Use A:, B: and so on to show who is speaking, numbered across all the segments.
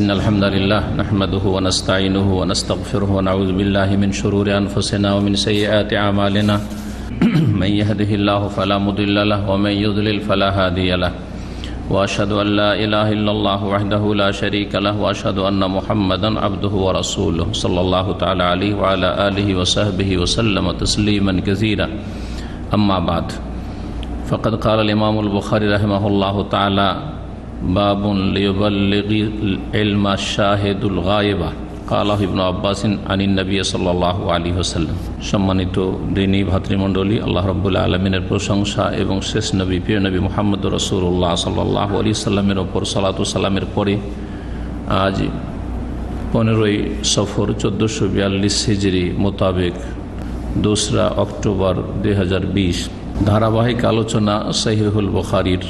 A: إن الحمد لله نحمده ونستعينه ونستغفره ونعوذ بالله من شرور أنفسنا ومن سيئات أعمالنا من يهده الله فلا مضل له ومن يضلل فلا هادي له وأشهد أن لا إله إلا الله وحده لا شريك له وأشهد أن محمدا عبده ورسوله صلى الله تعالى عليه وعلى آله وصحبه وسلم تسليما كثيرا أما بعد فقد قال الإمام البخاري رحمه الله تعالى باب ليبلغ علم الشاهد الغائب قاله ابن عباس عن النبي صلى الله عليه وسلم। সম্মানিত দিনী ভাতৃমণ্ডলী, আল্লাহ রাব্বুল আলামিনের প্রশংসা এবং শেষ নবী প্রিয় নবী মুহাম্মদ রাসূলুল্লাহ সাল্লাল্লাহু আলাইহি সাল্লামের ওপর সালাতু সালামের পরে আজ 15ই সফর 1442 হিজরি মোতাবেক 2 অক্টোবর 2020 ধারাবাহিক আলোচনা সহিহুল বুখারীর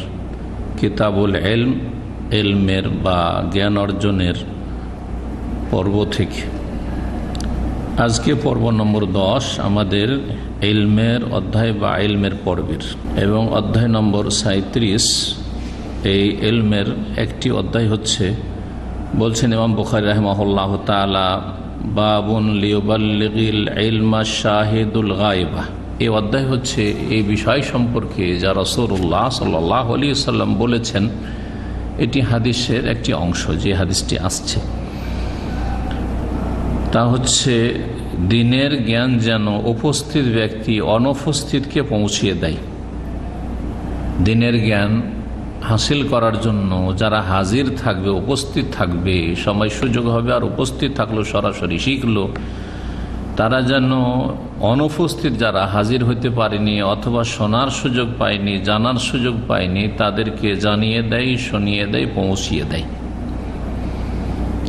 A: কিতাবুল ইলম, ইলমের বা জ্ঞান অর্জনের পর্ব থেকে আজকে পর্ব নম্বর 10 আমাদের ইলমের অধ্যায় বা ইলমের পর্বের, এবং অধ্যায় নম্বর 37। এই ইলমের একটি অধ্যায় হচ্ছে, বলছেন ইমাম বুখারী রাহিমাহুল্লাহু তাআলা, বাবুন লিয়ুবাল্লিগিল ইলমা শাহিদুল গায়বা। এই অধ্যায় হচ্ছে এই বিষয় সম্পর্কে যা রাসূলুল্লাহ সাল্লাল্লাহু আলাইহি ওয়াসাল্লাম বলেছেন। এটি হাদিসের একটি অংশ। যে হাদিসটি আসছে তা হচ্ছে, দিনের জ্ঞান যেন উপস্থিত ব্যক্তি অনুপস্থিতকে পৌঁছিয়ে দেয়। দিনের জ্ঞান হাসিল করার জন্য যারা হাজির থাকবে, উপস্থিত থাকবে, সময় সুযোগ হবে আর উপস্থিত থাকলো, সরাসরি শিখলো, তারা যেন অনুপস্থিত যারা হাজির হতে পারেনি অথবা শোনার সুযোগ পায়নি, জানার সুযোগ পায়নি, তাদেরকে জানিয়ে দেয়, শুনিয়ে দেয়, পৌঁছিয়ে দেয়।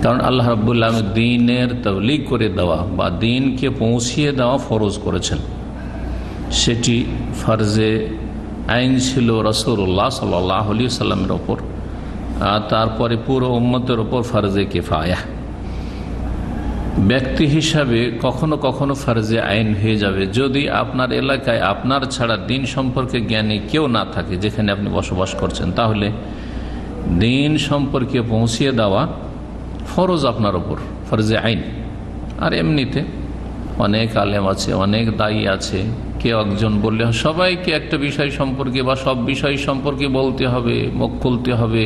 A: কারণ আল্লাহ রাব্বুল আলামিন দ্বীনের তাবলীগ করে দেওয়া বা দ্বীনকে পৌঁছিয়ে দেওয়া ফরজ করেছেন। সেটি ফরজে আইন ছিল রাসূলুল্লাহ সাল্লাল্লাহু আলাইহি ওয়াসাল্লামের ওপর, আর তারপরে পুরো উম্মতের ওপর ফরজে কিফায়া। ব্যক্তি হিসাবে কখনো কখনো ফরজে আইন হয়ে যাবে যদি আপনার এলাকায় আপনার ছাড়া দ্বীন সম্পর্কে জ্ঞানী কেউ না থাকে, যেখানে আপনি বসবাস করছেন, তাহলে দ্বীন সম্পর্কে পৌঁছিয়ে দেওয়া ফরজ আপনার ওপর, ফরজে আইন। আর এমনিতে অনেক আলেম আছে, অনেক দায়ী আছে, কেউ একজন বললে সবাইকে একটা বিষয় সম্পর্কে বা সব বিষয় সম্পর্কে বলতে হবে, মুখ খুলতে হবে,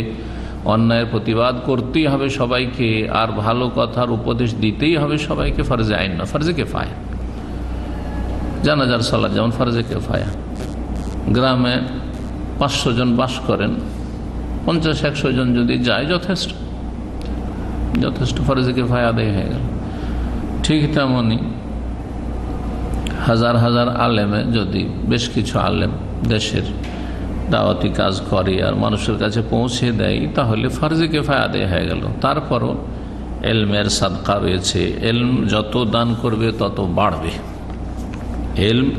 A: অন্যায়ের প্রতিবাদ করতেই হবে সবাইকে, আর ভালো কথার উপদেশ দিতেই হবে সবাইকে, ফরজে আইন না, ফরজে কিফায়া। জানাজার সালাত যেমন ফরজে কিফায়া। গ্রামে 500 জন বাস করেন, 50-100 জন যদি যায় যথেষ্ট, ফরজে কিফায়া আদায় হয়ে গেল। ঠিক তেমনি হাজার হাজার আলেমে যদি বেশ কিছু আলেম দেশের দাওয়াতি কাজ করে আর মানুষের কাছে পৌঁছে দেয়, তাহলে ফরজে কিফায়া আদায় হয়ে গেল। তারপরও এলমের সাদকা রয়েছে, এলম যত দান করবে তত বাড়বে। এলম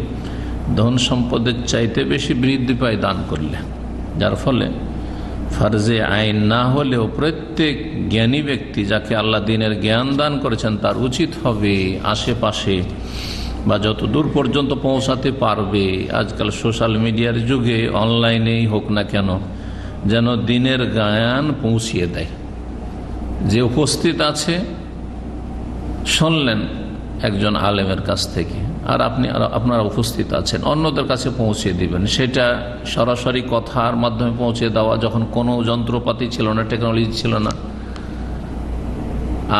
A: ধন সম্পদের চাইতে বেশি বৃদ্ধি পায় দান করলে, যার ফলে ফরজে আইন না হলেও প্রত্যেক জ্ঞানী ব্যক্তি যাকে আল্লাহ দ্বীনের জ্ঞান দান করেছেন তার উচিত হবে আশেপাশে বা যত দূর পর্যন্ত পৌঁছাতে পারবে, আজকাল সোশ্যাল মিডিয়ার যুগে অনলাইনেই হোক না কেন, যেন দ্বীনের জ্ঞান পৌঁছিয়ে দেয়। যে উপস্থিত আছে, শুনলেন একজন আলেমের কাছ থেকে, আর আপনারা উপস্থিত আছেন, অন্যদের কাছে পৌঁছে দিবেন। সেটা সরাসরি কথার মাধ্যমে পৌঁছে দেওয়া, যখন কোনো যন্ত্রপাতি ছিল না, টেকনোলজি ছিল না,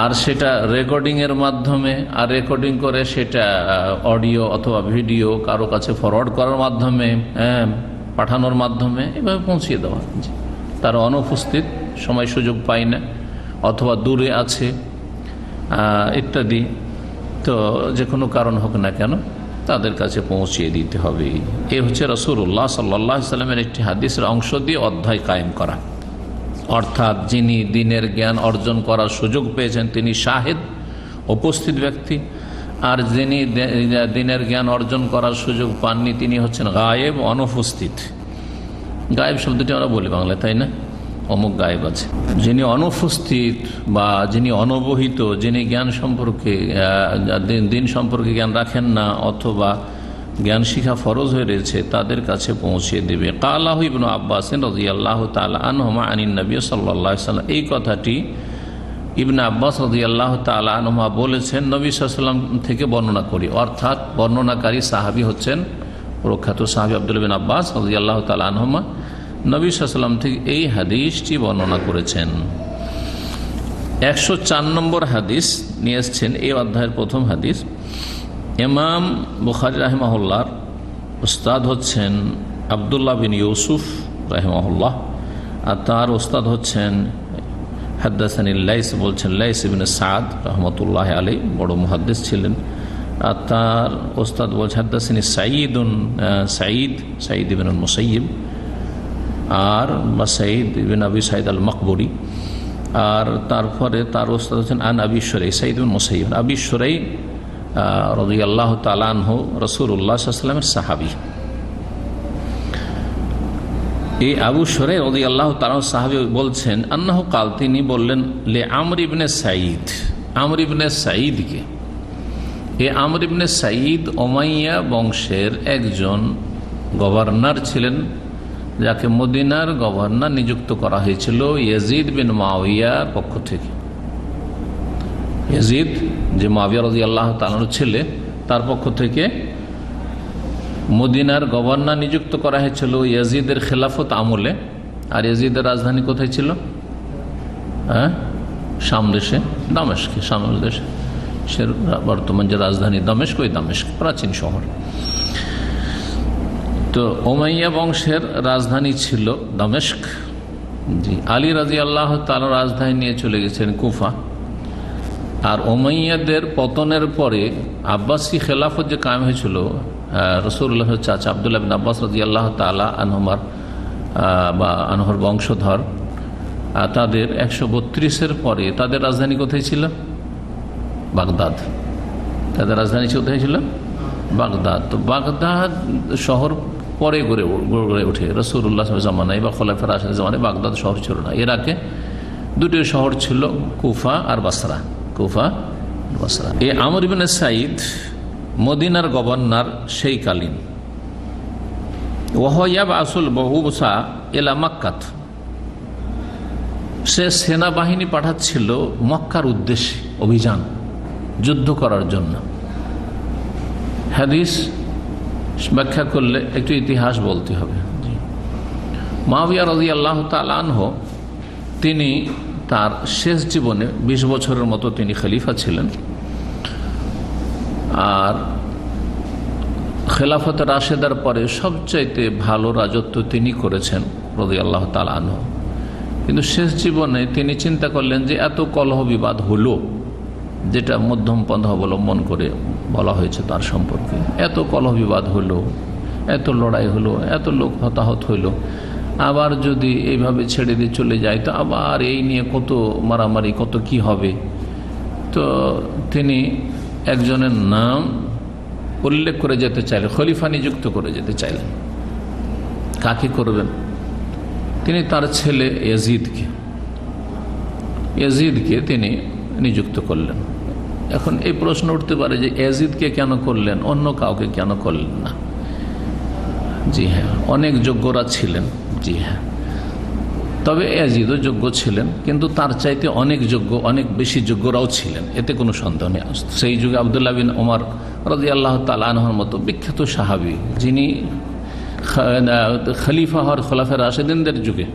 A: আর সেটা রেকর্ডিংয়ের মাধ্যমে, আর রেকর্ডিং করে সেটা অডিও অথবা ভিডিও কারো কাছে ফরওয়ার্ড করার মাধ্যমে, পাঠানোর মাধ্যমে, এভাবে পৌঁছিয়ে দেওয়া। তারা অনুপস্থিত, সময় সুযোগ পায় না, অথবা দূরে আছে ইত্যাদি, তো যে কোনো কারণ হোক না কেন তাদের কাছে পৌঁছিয়ে দিতে হবে। এ হচ্ছে রাসূলুল্লাহ সাল্লাল্লাহু আলাইহি ওয়াসাল্লামের একটি হাদিসের অংশ দিয়ে অধ্যায় কায়েম করা। অর্থাৎ যিনি দ্বীনের জ্ঞান অর্জন করার সুযোগ পেয়েছেন তিনি শাহেদ, উপস্থিত ব্যক্তি, আর যিনি দ্বীনের জ্ঞান অর্জন করার সুযোগ পাননি তিনি হচ্ছেন গায়েব, অনুপস্থিত। গায়েব শব্দটি আমরা বলি বাংলায়, তাই না? অমুক গায়েব আছে। যিনি অনুপস্থিত বা যিনি অনবহিত, যিনি জ্ঞান সম্পর্কে, দ্বীন সম্পর্কে জ্ঞান রাখেন না অথবা জ্ঞান শিখা ফরজ হয়ে রয়েছে, তাদের কাছে পৌঁছে দেবে। কালাহু ইবনু আব্বাস রাদিয়াল্লাহু তাআলা আনহুমা আনিন নবী সাল্লাল্লাহু আলাইহি ওয়াসাল্লাম। এই কথাটি ইবনে আব্বাস রাদিয়াল্লাহু তাআলা আনহুমা বলেছেন, নবী সাল্লাল্লাহু আলাইহি ওয়াসাল্লাম থেকে বর্ণনা করি, অর্থাৎ বর্ণনাকারী সাহাবী হচ্ছেন প্রখ্যাত সাহাবী আব্দুল্লাহ বিন আব্বাস রাদিয়াল্লাহু তাআলা আনহুমা, নবী সাল্লাল্লাহু আলাইহি ওয়াসাল্লাম থেকে এই হাদিসটি বর্ণনা করেছেন। 104 নম্বর হাদিস নিয়ে এসেছেন এই অধ্যায়ের প্রথম হাদিস। ইমাম বুখারী রাহিমাহুল্লাহর উস্তাদ হচ্ছেন আব্দুল্লাহ বিন ইউসুফ রাহিমাহুল্লাহ, আর তার উস্তাদ হচ্ছেন হাদ্দাসানি লাইস, বলছেন লাইস ইবনে সাদ রহমতুল্লাহ আলাইহি, বড় মুহাদ্দিস ছিলেন। আর তার উস্তাদ বলছেন হাদ্দাসানি সাঈদ ইবনে মুসাইয়িব, আর বা সাঈদ ইবনে আবি সাঈদ আল মাকবুরি। আর তারপরে তার উস্তাদ হচ্ছেন আন আবি শুরাইহ, সাঈদ ইবনে মুসাইয়িব। আবি শুরাইহ রাদিয়াল্লাহু তাআলা আনহু রাসূলুল্লাহ সাল্লাল্লাহু আলাইহি ওয়াসাল্লামের সাহাবী। এই আবু শুরাইহ রাদিয়াল্লাহু তাআলা সাহাবী বলছেন, আন্নাহু কাল, তিনি বললেন, লে আমর ইবনে সাঈদ, আমর ইবনে সাঈদকে। এই আমর ইবনে সাঈদ উমাইয়া বংশের একজন গভর্নর ছিলেন, যাকে মদিনার গভর্নর নিযুক্ত করা হয়েছিল ইয়াজিদ বিন মুআবিয়ার পক্ষ থেকে। ইয়াজিদ, যে মুআবিয়া রাদিয়াল্লাহু তাআলার ছেলে, তার পক্ষ থেকে মদিনার গভর্নর নিযুক্ত করা হয়েছিল ইয়াজিদের খেলাফত আমলে। আর ইয়াজিদের রাজধানী কোথায় ছিল? শাম দেশে, দামেস্কে, শাম দেশে। সে বর্তমান যে রাজধানী দামেস্ক, ওই দামেস্ক প্রাচীন শহর। তো উমাইয়া বংশের রাজধানী ছিল দামেস্ক। জি, আলী রাদিয়াল্লাহু তাআলা রাজধানী নিয়ে চলে গেছেন কুফা। আর উমাইয়াদের পতনের পরে আব্বাসী খেলাফত যে কায়েম হয়েছিল, রাসূলুল্লাহ চাচা আব্দুল্লাহ বিন আব্বাস রাদিয়াল্লাহু তাআলা আনহুমার বা আনহুর বংশধর, তাদের 132-এর পরে তাদের রাজধানী কোথায় ছিল? বাগদাদ। তাদের রাজধানী কোথায় ছিল? বাগদাদ। তো বাগদাদ শহর পরে গড়ে ওঠে রাসূলুল্লাহ জামানায় বা খোলাফায়ে রাশিদিন জামানায়। বাগদাদ শহর ছিল না। এর আগে দুটি শহর ছিল, কুফা আর বাসরা। কুফা আর বাসরা। এই আমর ইবনে সাঈদ মদিনার গভর্নর সেই কালীন। ওয়াহয়াব আসল বহুবসা এলা মাক্কাত, সে সেনাবাহিনী পাঠাচ্ছিল মক্কার উদ্দেশ্যে অভিযান, যুদ্ধ করার জন্য। হাদিস ব্যাখ্যা করলে একটু ইতিহাস বলতে হবে। মুআবিয়া রাদিয়াল্লাহু তাআলা আনহু, তিনি তার শেষ জীবনে 20 বছরের মতো তিনি খলিফা ছিলেন। আর খেলাফত রাশেদার পরে সবচাইতে ভালো রাজত্ব তিনি করেছেন রাদিয়াল্লাহু তাআলা আনহু। কিন্তু শেষ জীবনে তিনি চিন্তা করলেন যে এত কলহ বিবাদ হলো, যেটা মধ্যম পন্থা অবলম্বন করে বলা হয়েছে তার সম্পর্কে, এত কলহ বিবাদ হলো, এত লড়াই হলো, এত লোক হতাহত হইল, আবার যদি এইভাবে ছেড়ে দিয়ে চলে যায় তো আবার এই নিয়ে কত মারামারি, কত কি হবে। তো তিনি একজনের নাম উল্লেখ করে যেতে চাইলেন, খলিফা নিযুক্ত করে যেতে চাইলেন। কাকে করবেন? তিনি তার ছেলে ইয়াজিদকে তিনি নিযুক্ত করলেন। এখন এই প্রশ্ন উঠতে পারে যে ইয়াজিদকে কেন করলেন, অন্য কাউকে কেন করলেন না? জি হ্যাঁ, অনেক যোগ্যরা ছিলেন। জি হ্যাঁ, তবে ইয়াজিদও যোগ্য ছিলেন, কিন্তু তার চাইতে অনেক যোগ্য, অনেক বেশি যোগ্যরাও ছিলেন, এতে কোনো সন্দেহ নেই। সেই যুগে আব্দুল্লাহ বিন ওমর রাদিয়াল্লাহু তাআলা আনহুর মতো বিখ্যাত সাহাবী, যিনি খলিফা হওয়ার খোলাফায়ে রাশিদিনদের যুগে,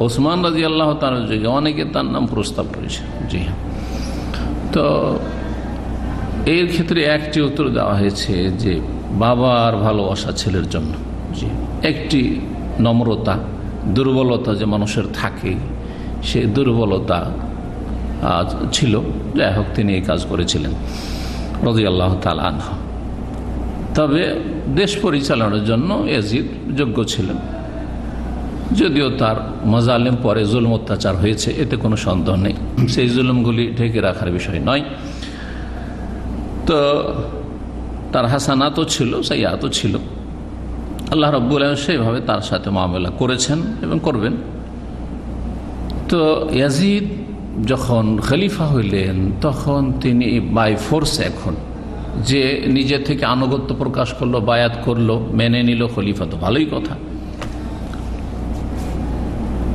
A: ওসমান রাদিয়াল্লাহু তাআলার যুগে অনেকে তার নাম প্রস্তাব করেছে। জি হ্যাঁ, তো এর ক্ষেত্রে একটি উত্তর দেওয়া হয়েছে যে বাবার ভালোবাসা ছেলের জন্য। জি, একটি নম্রতা, দুর্বলতা যে মানুষের থাকে, সেই দুর্বলতা ছিল। যাই হোক, তিনি এই কাজ করেছিলেন রাদিয়াল্লাহু তাআলা আনহু। তবে দেশ পরিচালনার জন্য ইয়াজিদ যোগ্য ছিলেন, যদিও তার মাজালিম পরে জুলম অত্যাচার হয়েছে, এতে কোনো সন্দেহ নেই। সেই জুলুমগুলি ঢেকে রাখার বিষয় নয়। তো তার হাসানাতও ছিল, সাইয়াতও ছিল। আল্লাহ রাব্বুল আলামিন সেইভাবে তার সাথে মুআমালা করেছেন এবং করবেন। তো ইয়াজিদ যখন খলিফা হইলেন, তখন তিনি বাই ফোর্স, এখন যে নিজে থেকে আনুগত্য প্রকাশ করলো, বায়াত করলো, মেনে নিল খলিফা, তো ভালোই কথা।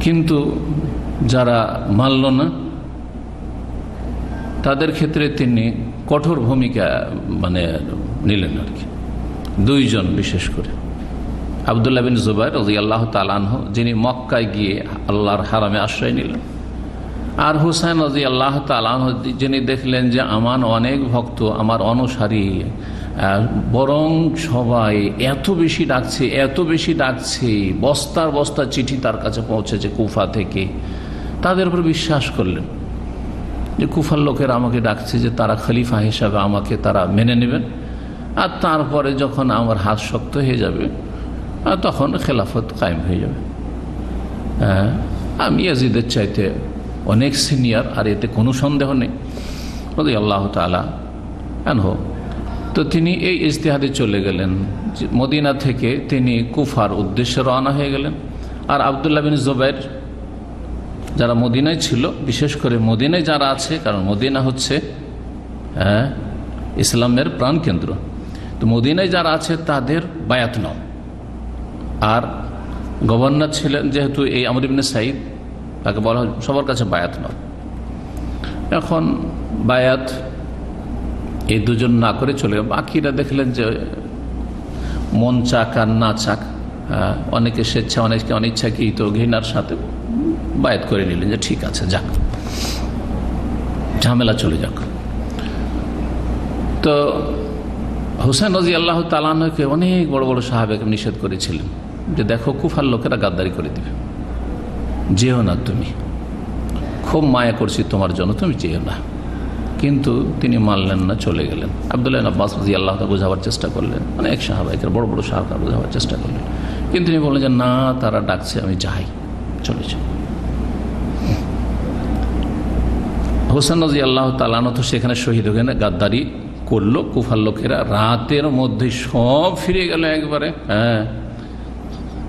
A: কিন্তু যারা মানল না, তাদের ক্ষেত্রে তিনি কঠোর ভূমিকা নিলেন আর কি। দুইজন বিশেষ করে আবদুল্লাহ বিন জুবাইর রাদিয়াল্লাহু তাআলা আনহু, যিনি মক্কায় গিয়ে আল্লাহর হারামে আশ্রয় নিলেন, আর হুসাইন রাদিয়াল্লাহু তাআলা আনহু, যিনি দেখলেন যে আমার অনেক ভক্ত, আমার অনুসারী, বরং সবাই এত বেশি ডাকছে, বস্তার বস্তা চিঠি তার কাছে পৌঁছেছে কুফা থেকে, তাদের উপর বিশ্বাস করলেন যে কুফার লোকেরা আমাকে ডাকছে যে তারা খলিফা হিসাবে আমাকে তারা মেনে নেবেন, আর তারপরে যখন আমার হাত শক্ত হয়ে যাবে তখন খেলাফত কায়েম হয়ে যাবে। আমি ইয়াজিদের চাইতে অনেক সিনিয়র, আর এতে কোনো সন্দেহ নেই রাদিয়াল্লাহু তাআলা আনহু। তো তিনি এই ইজতিহাদে চলে গেলেন, মদিনা থেকে তিনি কুফার উদ্দেশ্যে রওনা হয়ে গেলেন। আর আবদুল্লাহ বিন জুবাইর যারা মদিনায় ছিল, বিশেষ করে মদিনায় যারা আছে, কারণ মদিনা হচ্ছে ইসলামের প্রাণকেন্দ্র, তো মদিনায় যারা আছে তাদের বায়াত নাও। আর গভর্নর ছিলেন যেহেতু এই আমর ইবনে সাইদ, তাকে বলা হয় সবার কাছে বায়াত নাও। এখন বায়াত এই দুজন না করে চলে গেল। বাকিরা দেখলেন যে মন চাক আর না চাক, অনেকে স্বেচ্ছা, অনেকে অনিচ্ছাকৃত ঘৃণার সাথে বায়াত করে নিলেন যে ঠিক আছে, যাক, ঝামেলা চলে যাক। তো হুসাইন রাদিয়াল্লাহু তাআলা আনহুকে অনেক বড় বড় সাহাবাকে নিষেধ করেছিলেন যে দেখো কুফার লোকেরা গাদ্দারি করে দিবে, যেও না, তুমি খুব মায়া করছি তোমার জন্য, তুমি যেও না। কিন্তু তিনি মানলেন না, চলে গেলেন। আব্দুল্লাহ ইবনে আব্বাস রাদিয়াল্লাহু তাআলা বোঝাবার চেষ্টা করলেন, অনেক সাহাবাকে, বড় বড় সাহাবা বোঝাবার চেষ্টা করলেন, কিন্তু তিনি বললেন যে না, তারা ডাকছে, আমি যাই, চলে যাই। হুসাইন রাদিয়াল্লাহু তাআলা আনহু তো সেখানে শহীদ হয়ে গেলেন। গাদ্দারি করলো কুফার লোকেরা, রাতের মধ্যে সব ফিরে গেল একবারে।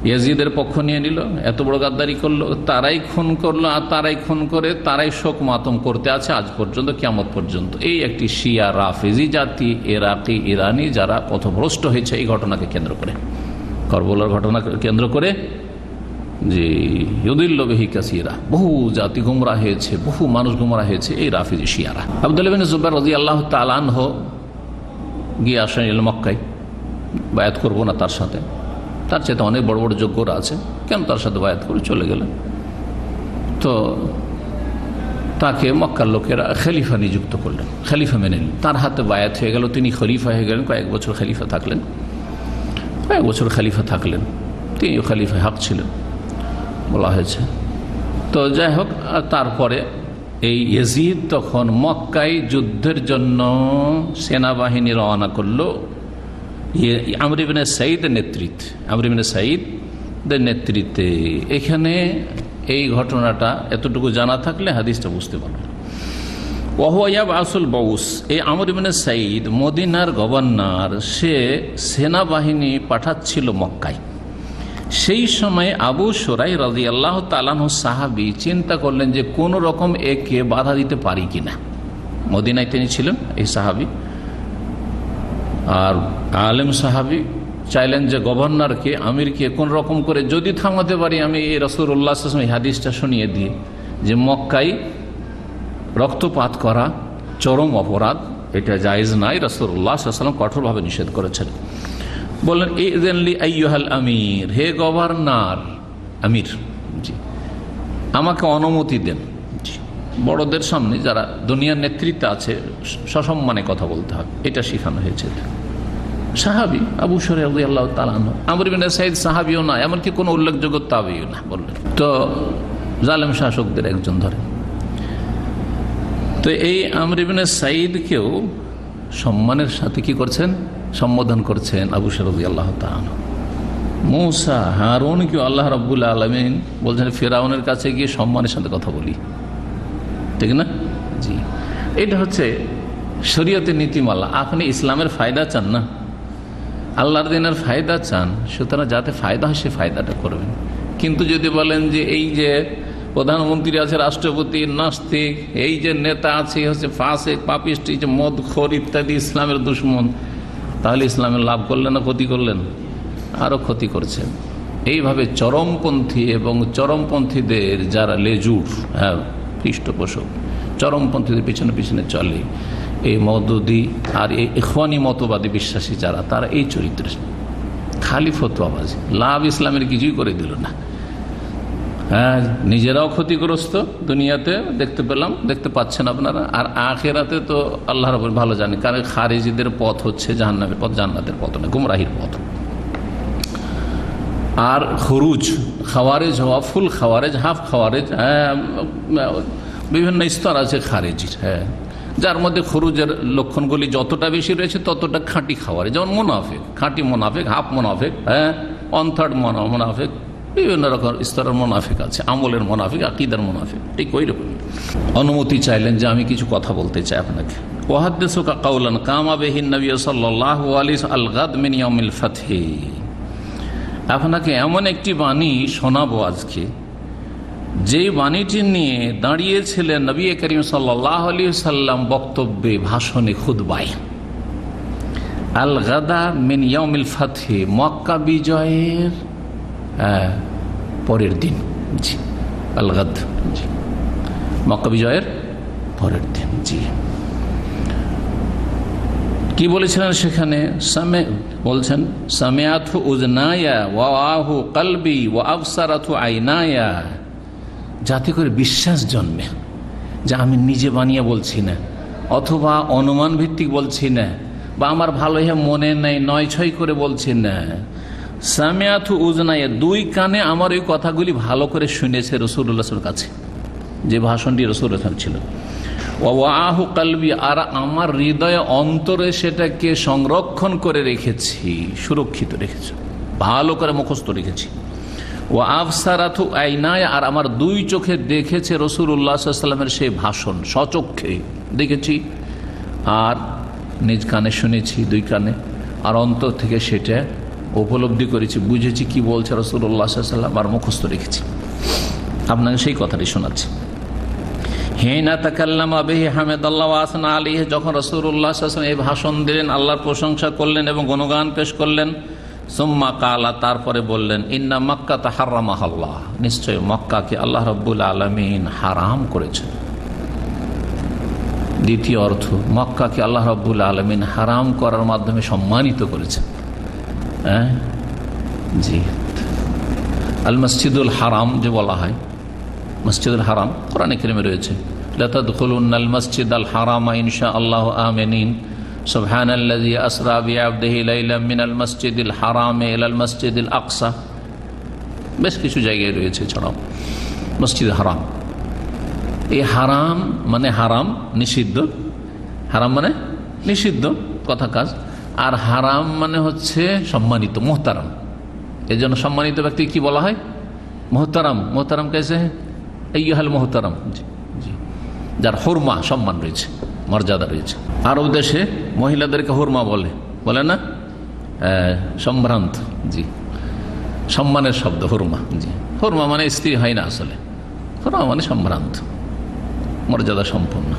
A: ইয়াজিদের পক্ষ নিয়ে নিল, এত বড় গাদ্দারি করলো, তারাই খুন করলো, আর তারাই খুন করে তারাই শোক মাতম করতে আছে আজ পর্যন্ত, কিয়ামত পর্যন্ত। এই একটি শিয়া রাফেজি জাতি, ইরাকি ইরানি, যারা পথভ্রষ্ট হয়েছে এই ঘটনাকে কেন্দ্র করে, কারবালার ঘটনাকে কেন্দ্র করে, যে ইউদিল্লু বিহি কাসীরা, বহু জাতি গুমরাহ হয়েছে, বহু মানুষ গুমরাহ হয়েছে এই রাফেজি শিয়ারা। আব্দুল্লাহ বিন জুবাইর রাদিয়াল্লাহু তাআলা আনহু গিয়ে আসেন মক্কায়, বায়াত করবো না তার সাথে, তার চাইতে অনেক বড় বড় যোগ্যরা আছে, কেন তার সাথে বায়াত করে চলে গেলেন। তো তাকে মক্কার লোকেরা খলিফা নিযুক্ত করলেন, খলিফা মেনে নিলেন, তার হাতে বায়াত হয়ে গেল, তিনি খলিফা হয়ে গেলেন। কয়েক বছর খলিফা থাকলেন, তিনি খলিফা হক ছিলেন বলা হয়েছে। তো যাই হোক, তারপরে এই ইয়াজিদ তখন মক্কায় যুদ্ধের জন্য সেনাবাহিনী রওনা করলো আমর ইবনে সাইদের নেতৃত্বে। এখানে এই ঘটনাটা এতটুকু জানা থাকলে হাদিসটা বুঝতে পারবেন। ওয়াহুয়া আসল বাউস, এই আমর ইবনে সাইদ মদিনার গভর্নর, সে সেনাবাহিনী পাঠাচ্ছিল মক্কায়। সেই সময় আবু শুরাই রাদিয়াল্লাহু তাআলা আনহু সাহাবী চিন্তা করলেন যে কোন রকম একে বাধা দিতে পারি কিনা। মদিনায় তিনি ছিলেন এই সাহাবী, আর আলেম সাহাবী, চাইলেন যে গভর্নরকে, আমিরকে কোন রকম করে যদি থামাতে পারি, আমি এই রাসূলুল্লাহ সাল্লাল্লাহু আলাইহি ওয়াসাল্লাম হাদিসটা শুনিয়ে দিয়ে যে মক্কায় রক্তপাত করা চরম অপরাধ, এটা জায়েজ নাই, রাসূলুল্লাহ সাল্লাল্লাহু আলাইহি ওয়াসাল্লাম কঠোরভাবে নিষেধ করেছেন। বললেন ইযেনলি আইয়ুহাল আমির, হে গভর্নর, আমির, জি, আমাকে অনুমতি দেন। বড়দের সামনে, যারা দুনিয়ার নেতৃত্বে আছে, সসম্মানে কথা বলতে হবে, এটা শেখানো হয়েছে। সাহাবী আবু শুরাই রাদিয়াল্লাহু তাআলা আনহু, আমর ইবনে সাইদ সাহাবীও না, এমনকি কোনো উল্লেখযোগ্য তাবেঈও না। বললেন তো জালেম শাসকদের একজন ধরে। তো এই আমর ইবনে সাইদকেও সম্মানের সাথে কি করছেন, সম্বোধন করছেন আবু শুরাই রাদিয়াল্লাহু তাআলা আনহু। মূসা, হারুনকেও আল্লাহ রাব্বুল আলামিন বলছেন ফিরআউনের কাছে গিয়ে সম্মানের সাথে কথা বলি, ঠিক না? জি, এটা হচ্ছে শরীয়তের নীতিমালা। আপনি ইসলামের ফায়দা চান না, আল্লাহর দিনের ফায়দা চান, সুতরাং যাতে ফায়দা হয় সে ফায়দাটা করবেন। কিন্তু যদি বলেন যে এই যে প্রধানমন্ত্রী আছে, রাষ্ট্রপতি নাস্তিক, এই যে নেতা আছে হচ্ছে ফাসিক, পাপিস্ট, যে মদখোর ইত্যাদি ইসলামের দুশমন, তাহলে ইসলামের লাভ করলেন না ক্ষতি করলেন? আরও ক্ষতি করছেন। এইভাবে চরমপন্থী এবং চরমপন্থীদের যারা লেজুর, পৃষ্ঠপোষক, চরমপন্থীদের পিছনে পিছনে চলে, এই মওদুদি আর এই ইখওয়ানি মতবাদী বিশ্বাসী যারা, তারা এই চরিত্রের, খালি ফতোয়াবাজি, লাভ ইসলামের কিছুই করে দিল না। হ্যাঁ, নিজেরাও ক্ষতিগ্রস্ত, দুনিয়াতে দেখতে পাচ্ছেন আপনারা, আর আখিরাতে তো আল্লাহ রাব্বুল ভালো জানে। কারণ খারিজিদের পথ হচ্ছে জাহান্নামের পথ, জান্নাতের পথ না, গুমরাহির পথ। আর খুরুজ, খাওয়ারেজ হওয়া, ফুল খাওয়ারেজ, হাফ খাওয়ারেজ, বিভিন্ন স্তর আছে খারিজির। হ্যাঁ, যার মধ্যে খুরুজের লক্ষণগুলি যতটা বেশি রয়েছে ততটা খাঁটি খাওয়ারে, যেমন মুনাফিক, খাঁটি মুনাফিক, হাফ মুনাফিক, হ্যাঁ, ওয়ান থার্ড মুনাফিক, বিভিন্ন রকম স্তরের মুনাফিক আছে, আমলের মুনাফিক, আকীদার মুনাফিক, ঠিক ওই রকম। অনুমতি চাইলেন যে আমি কিছু কথা বলতে চাই আপনাকে। ওয়াহাদ্দিসুকা কাওলান কামা বিহি নবী সাল্লাল্লাহু আলাইহি আল গাদ মিন ইয়াউমিল ফাতহি, আপনাকে এমন একটি বাণী শোনাবো আজকে, যেই বাণীটি নিয়ে দাঁড়িয়েছিলেন নবী করিম সাল্লাল্লাহু আলাইহি সাল্লাম বক্তব্যে, ভাষণে, খুতবায়। আল গাদা মিন ইয়াউমিল ফাতহি, মক্কা বিজয়ের পরের দিন। জি, আল গাদ, জি, মক্কা বিজয়ের পরের দিন। জি, কি বলেছিলেন সেখানে? বলছেন সামিআতহু উযনায়া ওয়া ওয়াহু কলবি ওয়া আবসারাতহু আইনায়া, যাতে করে বিশ্বাস জন্মে যে আমি নিজে বানিয়ে বলছি না, অথবা অনুমান ভিত্তিক বলছি না, বা আমার ভালো মনে নেই, নয় ছয় করে বলছি না। সামিআতহু উযনায়া, দুই কানে আমার ওই কথাগুলি ভালো করে শুনেছে রাসূলুল্লাহর কাছে, যে ভাষণটি রাসূলুল্লাহ ছিল। ওয়াহু কলবি, আর আমার হৃদয়ে অন্তরে সেটাকে সংরক্ষণ করে রেখেছি, সুরক্ষিত রেখেছি, ভালো করে মুখস্থ রেখেছি। ও আবসারাতু আইনায়া, আর আমার দুই চোখে দেখেছে রাসূলুল্লাহ সাল্লাল্লাহু আলাইহি ওয়াসাল্লামের সেই ভাষণ, সচক্ষে দেখেছি, আর নিজ কানে শুনেছি, দুই কানে, আর অন্তর থেকে সেটা উপলব্ধি করেছি, বুঝেছি কি বলছে রাসূলুল্লাহ সাল্লাল্লাহু আলাইহি ওয়াসাল্লাম, আর মুখস্থ রেখেছি। আপনাকে সেই কথাটি শোনাচ্ছি। হিনা তাকাল্লামা বিহি হামিদাল্লাহ ওয়া আসনা আলাইহি, যখন রাসূলুল্লাহ সাল্লাল্লাহু আলাইহি ওয়াসাল্লাম এই ভাষণ দিলেন, আল্লাহর প্রশংসা করলেন এবং গুণগান পেশ করলেন, সুম্মা কালা, তারপরে বললেন, ইন্না মক্কা তাহাররামাহাল্লাহ, নিশ্চয় মক্কাকে আল্লাহ রাব্বুল আলামিন হারাম করেছেন। দ্বিতীয় অর্থ, মক্কাকে আল্লাহ রাব্বুল আলামিন হারাম করার মাধ্যমে সম্মানিত করেছেন। হ্যাঁ, জি, আল মসজিদুল হারাম যে বলা হয়, মসজিদুল হারাম কোরআনে কারিমে রয়েছে, লা তাদখুলুন্নাল মাসজিদাল হারামা ইনশাআল্লাহু আমিনিন সুবহানাল্লাযী আসরা বিআবদিহি লাইলাম মিনাল মাসজিদিল হারামি ইলাল মাসজিদিল আকসা। বেশ কিছু জায়গায় রয়েছে ছাড়াও মসজিদ হারাম। এই হারাম মানে হারাম, নিষিদ্ধ, হারাম মানে নিষিদ্ধ কথা কাজ, আর হারাম মানে হচ্ছে সম্মানিত, মোহতারাম। এই জন্য সম্মানিত ব্যক্তি কি বলা হয়? মোহতারাম। মোহতারাম কেসে? আইয়ুহাল মোহতারাম, জি জি, যার হুরমা, সম্মান রয়েছে, মর্যাদা রয়েছে। আরব দেশে মহিলাদেরকে হুরমা বলে, বলে না? সম্ভ্রান্ত, জি, সম্মানের শব্দ হুরমা। জি, হুরমা মানে স্ত্রী হয় না, আসলে হুরমা মানে সম্ভ্রান্ত, মর্যাদা সম্পন্ন।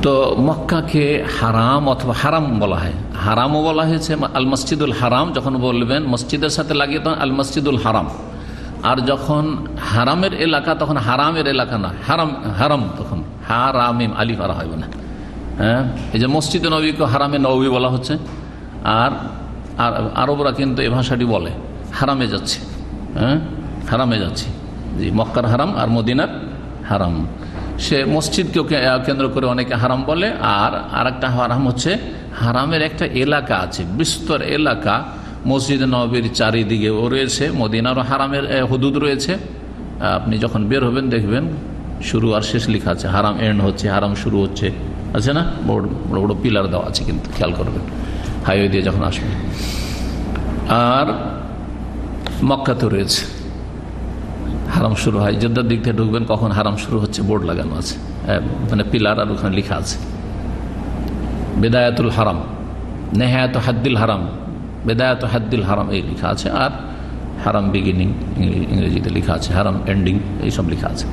A: তো মক্কাকে হারাম অথবা হারাম বলা হয়, হারামও বলা হয়েছে আল মসজিদুল হারাম। যখন বলবেন মসজিদের সাথে লাগিয়ে তখন আল মসজিদুল হারাম, আর যখন হারামের এলাকা তখন হারামের এলাকা না, হারাম হারাম, তখন হারামিম আলিফ আর হবে না। হ্যাঁ, এই যে মসজিদে নবীকে হারামে নবী বলা হচ্ছে, আর আরবরা কিন্তু এই ভাষাটি বলে হারামে যাচ্ছে, হ্যাঁ, হারামে যাচ্ছে। জি, মক্কার হারাম আর মদিনার হারাম, সে মসজিদকেও কেন্দ্র করে অনেকে হারাম বলে। আর আরেকটা হারাম হচ্ছে হারামের একটা এলাকা আছে, বিস্তর এলাকা, মসজিদ নববীর চারিদিকেও রয়েছে, মদিনারও হারামের হুদুদ রয়েছে। আপনি যখন বের হবেন দেখবেন শুরু আর শেষ লেখা আছে, হারাম এন্ড হচ্ছে, হারাম শুরু হচ্ছে, আছে না? বড় বড় পিলার দেওয়া আছে, কিন্তু খেয়াল করবেন হাইওয়ে দিয়ে যখন আসবেন। আর মক্কাতে রয়েছে হারাম শুরু হয়, জেদ্দার দিক থেকে ঢুকবেন কখন হারাম শুরু হচ্ছে বোর্ড লাগানো আছে, মানে পিলার, আর ওখানে লেখা আছে বেদায়াতুল হারাম, নেহায়াত হাদ্দিল হারাম, বেদায়াত হাদ্দিল হারাম এই লেখা আছে, আর হারাম বিগিনিং ইংরেজিতে লেখা আছে, হারাম এন্ডিং এইসব লেখা আছে।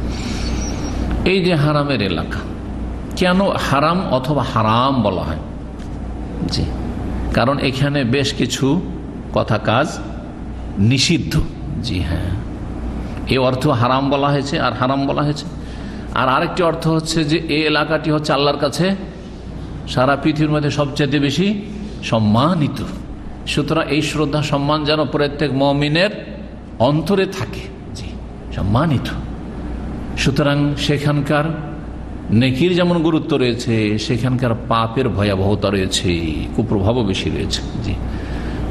A: এই যে হারামের এলাকা, কেন হারাম অথবা হারাম বলা হয়? জি, কারণ এখানে বেশ কিছু কথা কাজ নিষিদ্ধ। জি হ্যাঁ, এই অর্থ হারাম বলা হয়েছে আর হারাম বলা হয়েছে। আর আরেকটি অর্থ হচ্ছে যে এই এলাকাটি হচ্ছে আল্লাহর কাছে সারা পৃথিবীর মধ্যে সবচেয়ে বেশি সম্মানিত। সুতরাং এই শ্রদ্ধা সম্মান যেন প্রত্যেক মুমিনের অন্তরে থাকে, জি, সম্মানিত। সুতরাং সেখানকার নেকির যেমন গুরুত্ব রয়েছে, সেখানকার পাপের ভয়াবহতা রয়েছে, কুপ্রভাবও বেশি রয়েছে। জি,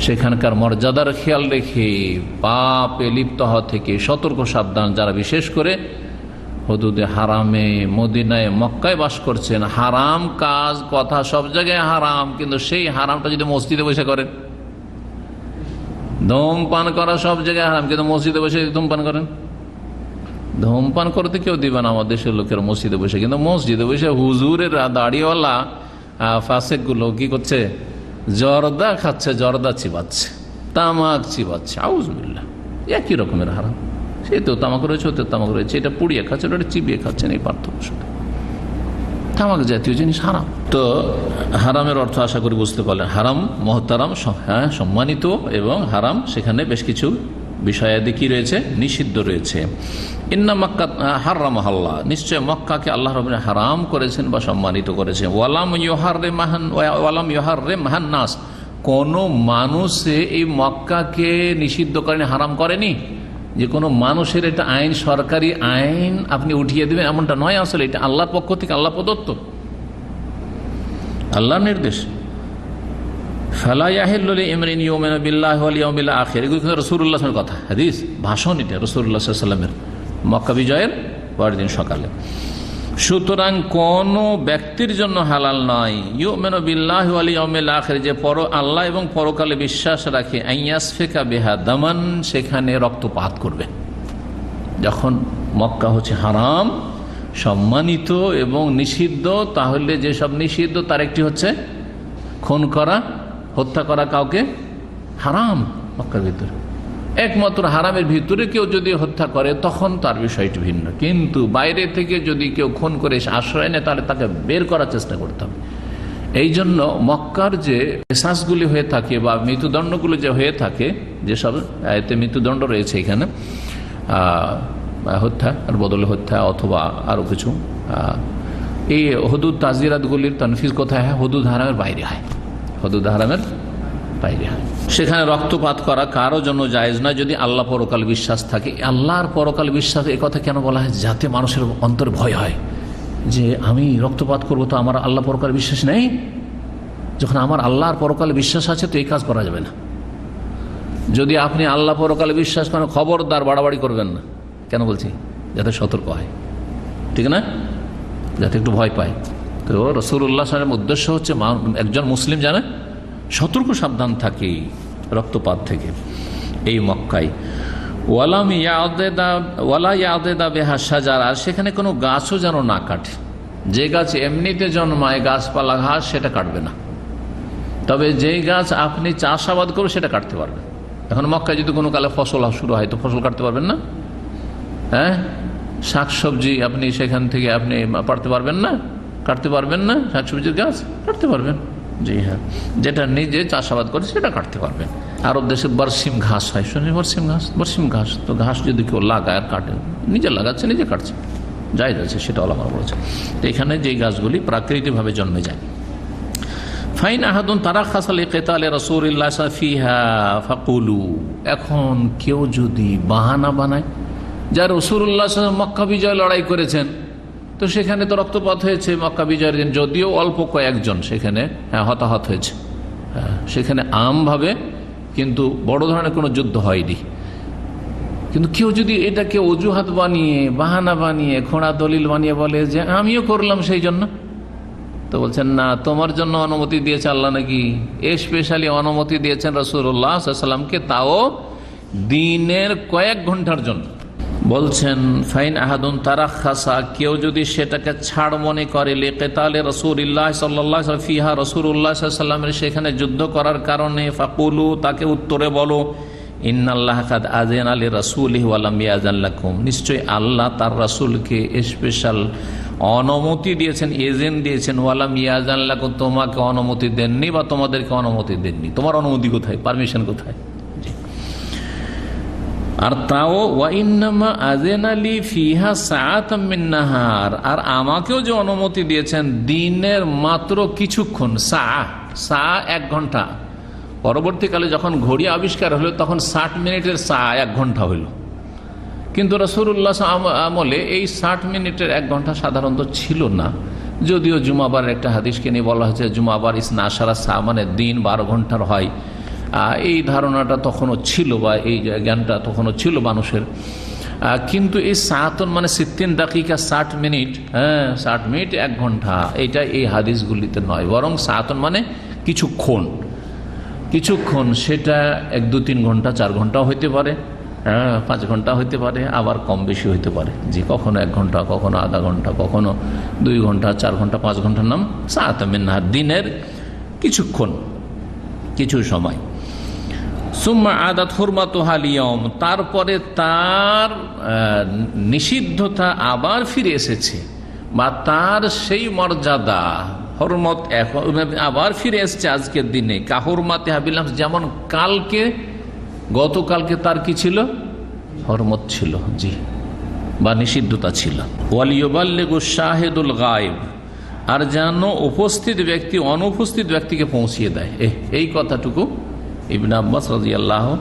A: সেখানকার মর্যাদার খেয়াল রেখে পাপে লিপ্ত হওয়া থেকে সতর্ক সাবধান যারা, বিশেষ করে হুদুদে হারামে মদিনায় মক্কায় বাস করছেন। হারাম কাজ কথা সব জায়গায় হারাম, কিন্তু সেই হারামটা যদি মসজিদে বসে করেন, ধূমপান করা সব জায়গায় হারাম, কিন্তু মসজিদে বসে ধূমপান করেন, ধূমপান করতে কেউ দিবে না আমার দেশের লোকের মসজিদে বসে, কিন্তু মসজিদে বসে হুজুরের দাড়িওয়ালা ফাসেক গুলো কি করছে, জর্দা খাচ্ছে, জর্দা চিবাচ্ছে, তামাক চিবাচ্ছে, আউযুবিল্লাহ, একই রকমের হারাম। সেই তো তামাক রয়েছে, ওতে তামাক রয়েছে, এটা পুড়িয়ে খাচ্ছে, ওটা চিবিয়ে খাচ্ছেন, এই পার্থক্য শুধু। তামাক জাতীয় জিনিস হারাম। তো হারামের অর্থ আশা করি বুঝতে পারলেন। হারাম মহতারাম, হ্যাঁ, সম্মানিত, এবং হারাম সেখানে বেশ কিছু বিষয়াদি কি রয়েছে, নিষিদ্ধ রয়েছে। ইন্না মক্কা হারাম আল্লাহ, নিশ্চয় মক্কাকে আল্লাহ রাব্বুল হারাম করেছেন বা সম্মানিত করেছেন। ওয়ালাম ইউহাররিম নাস, কোন মানুষ এই মক্কাকে নিষিদ্ধ করেনি, হারাম করেনি। যে কোনো মানুষের এটা আইন, সরকারি আইন আপনি উঠিয়ে দেবেন এমনটা নয়। আসলে এটা আল্লাহর পক্ষ থেকে, আল্লাহ প্রদত্ত, আল্লাহর নির্দেশ। রসুল্লাহের কথা, হাদিস, ভাষণ, এটা রসুল্লাহ সাল্লামের মক্কা বিজয়ের পরের দিন সকালে। সুতরাং কোন ব্যক্তির জন্য হালাল নয় ইউমিনু বিল্লাহি ওয়াল ইয়াউমিল আখির, যে আল্লাহ এবং পরকালে বিশ্বাস রাখে, আইয়াসফিকা বিহা দামান, সেখানে রক্তপাত করবে। যখন মক্কা হচ্ছে হারাম, সম্মানিত এবং নিষিদ্ধ, তাহলে যেসব নিষিদ্ধ তার একটি হচ্ছে খুন করা, হত্যা করা কাউকে, হারাম মক্কার ভিতরে। একমাত্র হারামের ভিতরে কেউ যদি হত্যা করে তখন তার বিষয়টি ভিন্ন, কিন্তু বাইরে থেকে যদি কেউ খুন করে আশ্রয় নেয় তাহলে তাকে বের করার চেষ্টা করতে হবে। এই জন্য মক্কার যে কেসাসগুলি হয়ে থাকে বা মৃত্যুদণ্ডগুলো যে হয়ে থাকে, যেসব এতে মৃত্যুদণ্ড রয়েছে এখানে, হত্যা আর বদলে হত্যা অথবা আরও কিছু, এই হুদুদ তাজিরাতগুলির তনফিজ কোথায় হয়, হুদুদ হারামের বাইরে হয়, হুদুদ হারামের বাইরে হয়। সেখানে রক্তপাত করা কারো জন্য জায়েজ নয় যদি আল্লাহ পরকাল বিশ্বাস থাকে। আল্লাহর পরকাল বিশ্বাস, এ কথা কেন বলা হয়, যাতে মানুষের অন্তর ভয় হয় যে আমি রক্তপাত করবো, তো আমার আল্লাহ পরকাল বিশ্বাস নেই। যখন আমার আল্লাহর পরকাল বিশ্বাস আছে তো এই কাজ করা যাবে না। যদি আপনি আল্লাহ পরকালে বিশ্বাস করেন, খবরদার বাড়াবাড়ি করবেন না। কেন বলছি, যাতে সতর্ক হয়, ঠিক না, যাতে একটু ভয় পায়। তো রাসূলুল্লাহ সাল্লাল্লাহু আলাইহি ওয়াসাল্লামের উদ্দেশ্য হচ্ছে একজন মুসলিম জানে সতর্ক সাবধান থাকে রক্তপাত থেকে। এই মক্কায় ওয়ালা ইয়াদেদা বেহা শাজার, আর সেখানে কোনো গাছও যেন না কাটে। যে গাছ এমনিতে জন্মায়, গাছপালা ঘাস, সেটা কাটবে না। তবে যেই গাছ আপনি চাষাবাদ করবেন সেটা কাটতে পারবেন। এখন মক্কায় যদি কোনো কালে ফসল শুরু হয় তো ফসল কাটতে পারবেন না। হ্যাঁ, শাকসবজি আপনি সেখান থেকে আপনি পাড়তে পারবেন না, কাটতে পারবেন না। শাকসবজির গাছ কাটতে পারবেন, জি হ্যাঁ, যেটা নিজে চাষাবাদ করে সেটা কাটতে পারবেন। আরব দেশে বরসিম ঘাস হয়, শুনি বরসিম ঘাস, তো ঘাস যদি কেউ লাগায় আর কাটে, নিজে লাগাচ্ছে নিজে কাটছে, যাই যাচ্ছে, সেটা ওলামা বলেছে। তো এখানে যে গাছগুলি প্রাকৃতিকভাবে জন্মে যায়। ফাইন আহাদুন তারা খাসালে কেতালে রাসূলুল্লাহ ফিহা ফাকুলু, এখন কেউ যদি বাহানা বানায়, যা রাসূলুল্লাহ মক্কা বিজয় লড়াই করেছেন, তো সেখানে তো রক্তপাত হয়েছে মক্কা বিজয়ের দিন, যদিও অল্প কয়েকজন সেখানে হতাহত হয়েছে, সেখানে আমভাবে, কিন্তু বড় ধরনের কোনো যুদ্ধ হয়নি। কিন্তু কেউ যদি এটাকে অজুহাত বানিয়ে, বাহানা বানিয়ে, খোঁড়া দলিল বানিয়ে বলে যে আমিও করলাম সেই জন্য, তো বলছেন না, তোমার জন্য অনুমতি দিয়েছে আল্লাহ নাকি, স্পেশালি অনুমতি দিয়েছেন রাসূলুল্লাহ সাল্লাল্লাহু আলাইহি ওয়াসাল্লামকে, তাও দিনের কয়েক ঘন্টার জন্য। বলছেন ফাইন আহাদুন তারাখাসা, কেউ যদি সেটাকে ছাড় মনে করে, লিকিতালে রাসূলুল্লাহ সাল্লাল্লাহু আলাইহি ওয়াসাল্লাম ফিহা, রাসূলুল্লাহ সাল্লাল্লাহু আলাইহি ওয়াসাল্লামের সেখানে যুদ্ধ করার কারণে, ফাকুলু, তাকে উত্তরে বলো, ইন্নাল্লাহ কাদ আযানা লিরাসূলিহি ওয়া লাম ইয়াযান লাকুম, নিশ্চয় আল্লাহ তার রাসূলকে স্পেশাল অনুমতি দিয়েছেন, এজেন্ট দিয়েছেন, ওয়া লাম ইয়াযান লাকুম, তোমাকে অনুমতি দেননি বা তোমাদেরকে অনুমতি দেননি। তোমার অনুমতি কোথায়, পারমিশন কোথায়? আর তাও ওয়াইন্নামা আযিনালি ফিহা সাআতাম মিন নাহার, আর আমাকেও যে অনুমতি দিয়েছেন দিনের মাত্র কিছুক্ষণ, সা 1 ঘন্টা। পরবর্তীকালে যখন ঘড়ি আবিষ্কার হলো তখন 60 মিনিটের 1 ঘন্টা হইল, কিন্তু রাসূলুল্লাহ আমলে এই 60 মিনিটের 1 ঘন্টা সাধারণত ছিল না। যদিও জুমাবারের একটা হাদিসকে নিয়ে বলা হয়েছে জুমাবার ইসনা আশারা সা, মানে দিন 12 ঘন্টার হয়। এই ধারণাটা তখনও ছিল, বা এই জ্ঞানটা তখনও ছিল মানুষের। কিন্তু এই সাতন মানে 60 দাকিকা 60 মিনিট, 60 মিনিট 1 ঘন্টা, এইটা এই হাদিসগুলিতে নয়। বরং সাতন মানে কিছুক্ষণ, সেটা 1-2-3 ঘন্টা, 4 ঘন্টাও হইতে পারে, 5 ঘন্টা হইতে পারে, আবার কম বেশি হইতে পারে। যে কখনো 1 ঘন্টা, কখনো আধা ঘন্টা, কখনো 2 ঘন্টা, 4 ঘন্টা, 5 ঘন্টার নাম সাআতাম মিন নাহার, দিনের কিছুক্ষণ, কিছু সময়। সুম্মা আদাত হুরমাতুহা লিয়াউম, তারপরে তার নিষিদ্ধতা আবার ফিরে এসেছে, বা তার সেই মর্যাদা হরমত আবার ফিরে এসেছে আজকের দিনে। কাহুরমাতে হাবিলাম, যেমন গতকালকে তার কি ছিল, হরমত ছিল, জি, বা নিষিদ্ধতা ছিল। ওয়ালিয়ুবাল্লিগু শাহিদুল গায়েব, আর যেন উপস্থিত ব্যক্তি অনুপস্থিত ব্যক্তিকে পৌঁছিয়ে দেয়। এই কথাটুকু ইবনে আব্বাস রাদিয়াল্লাহু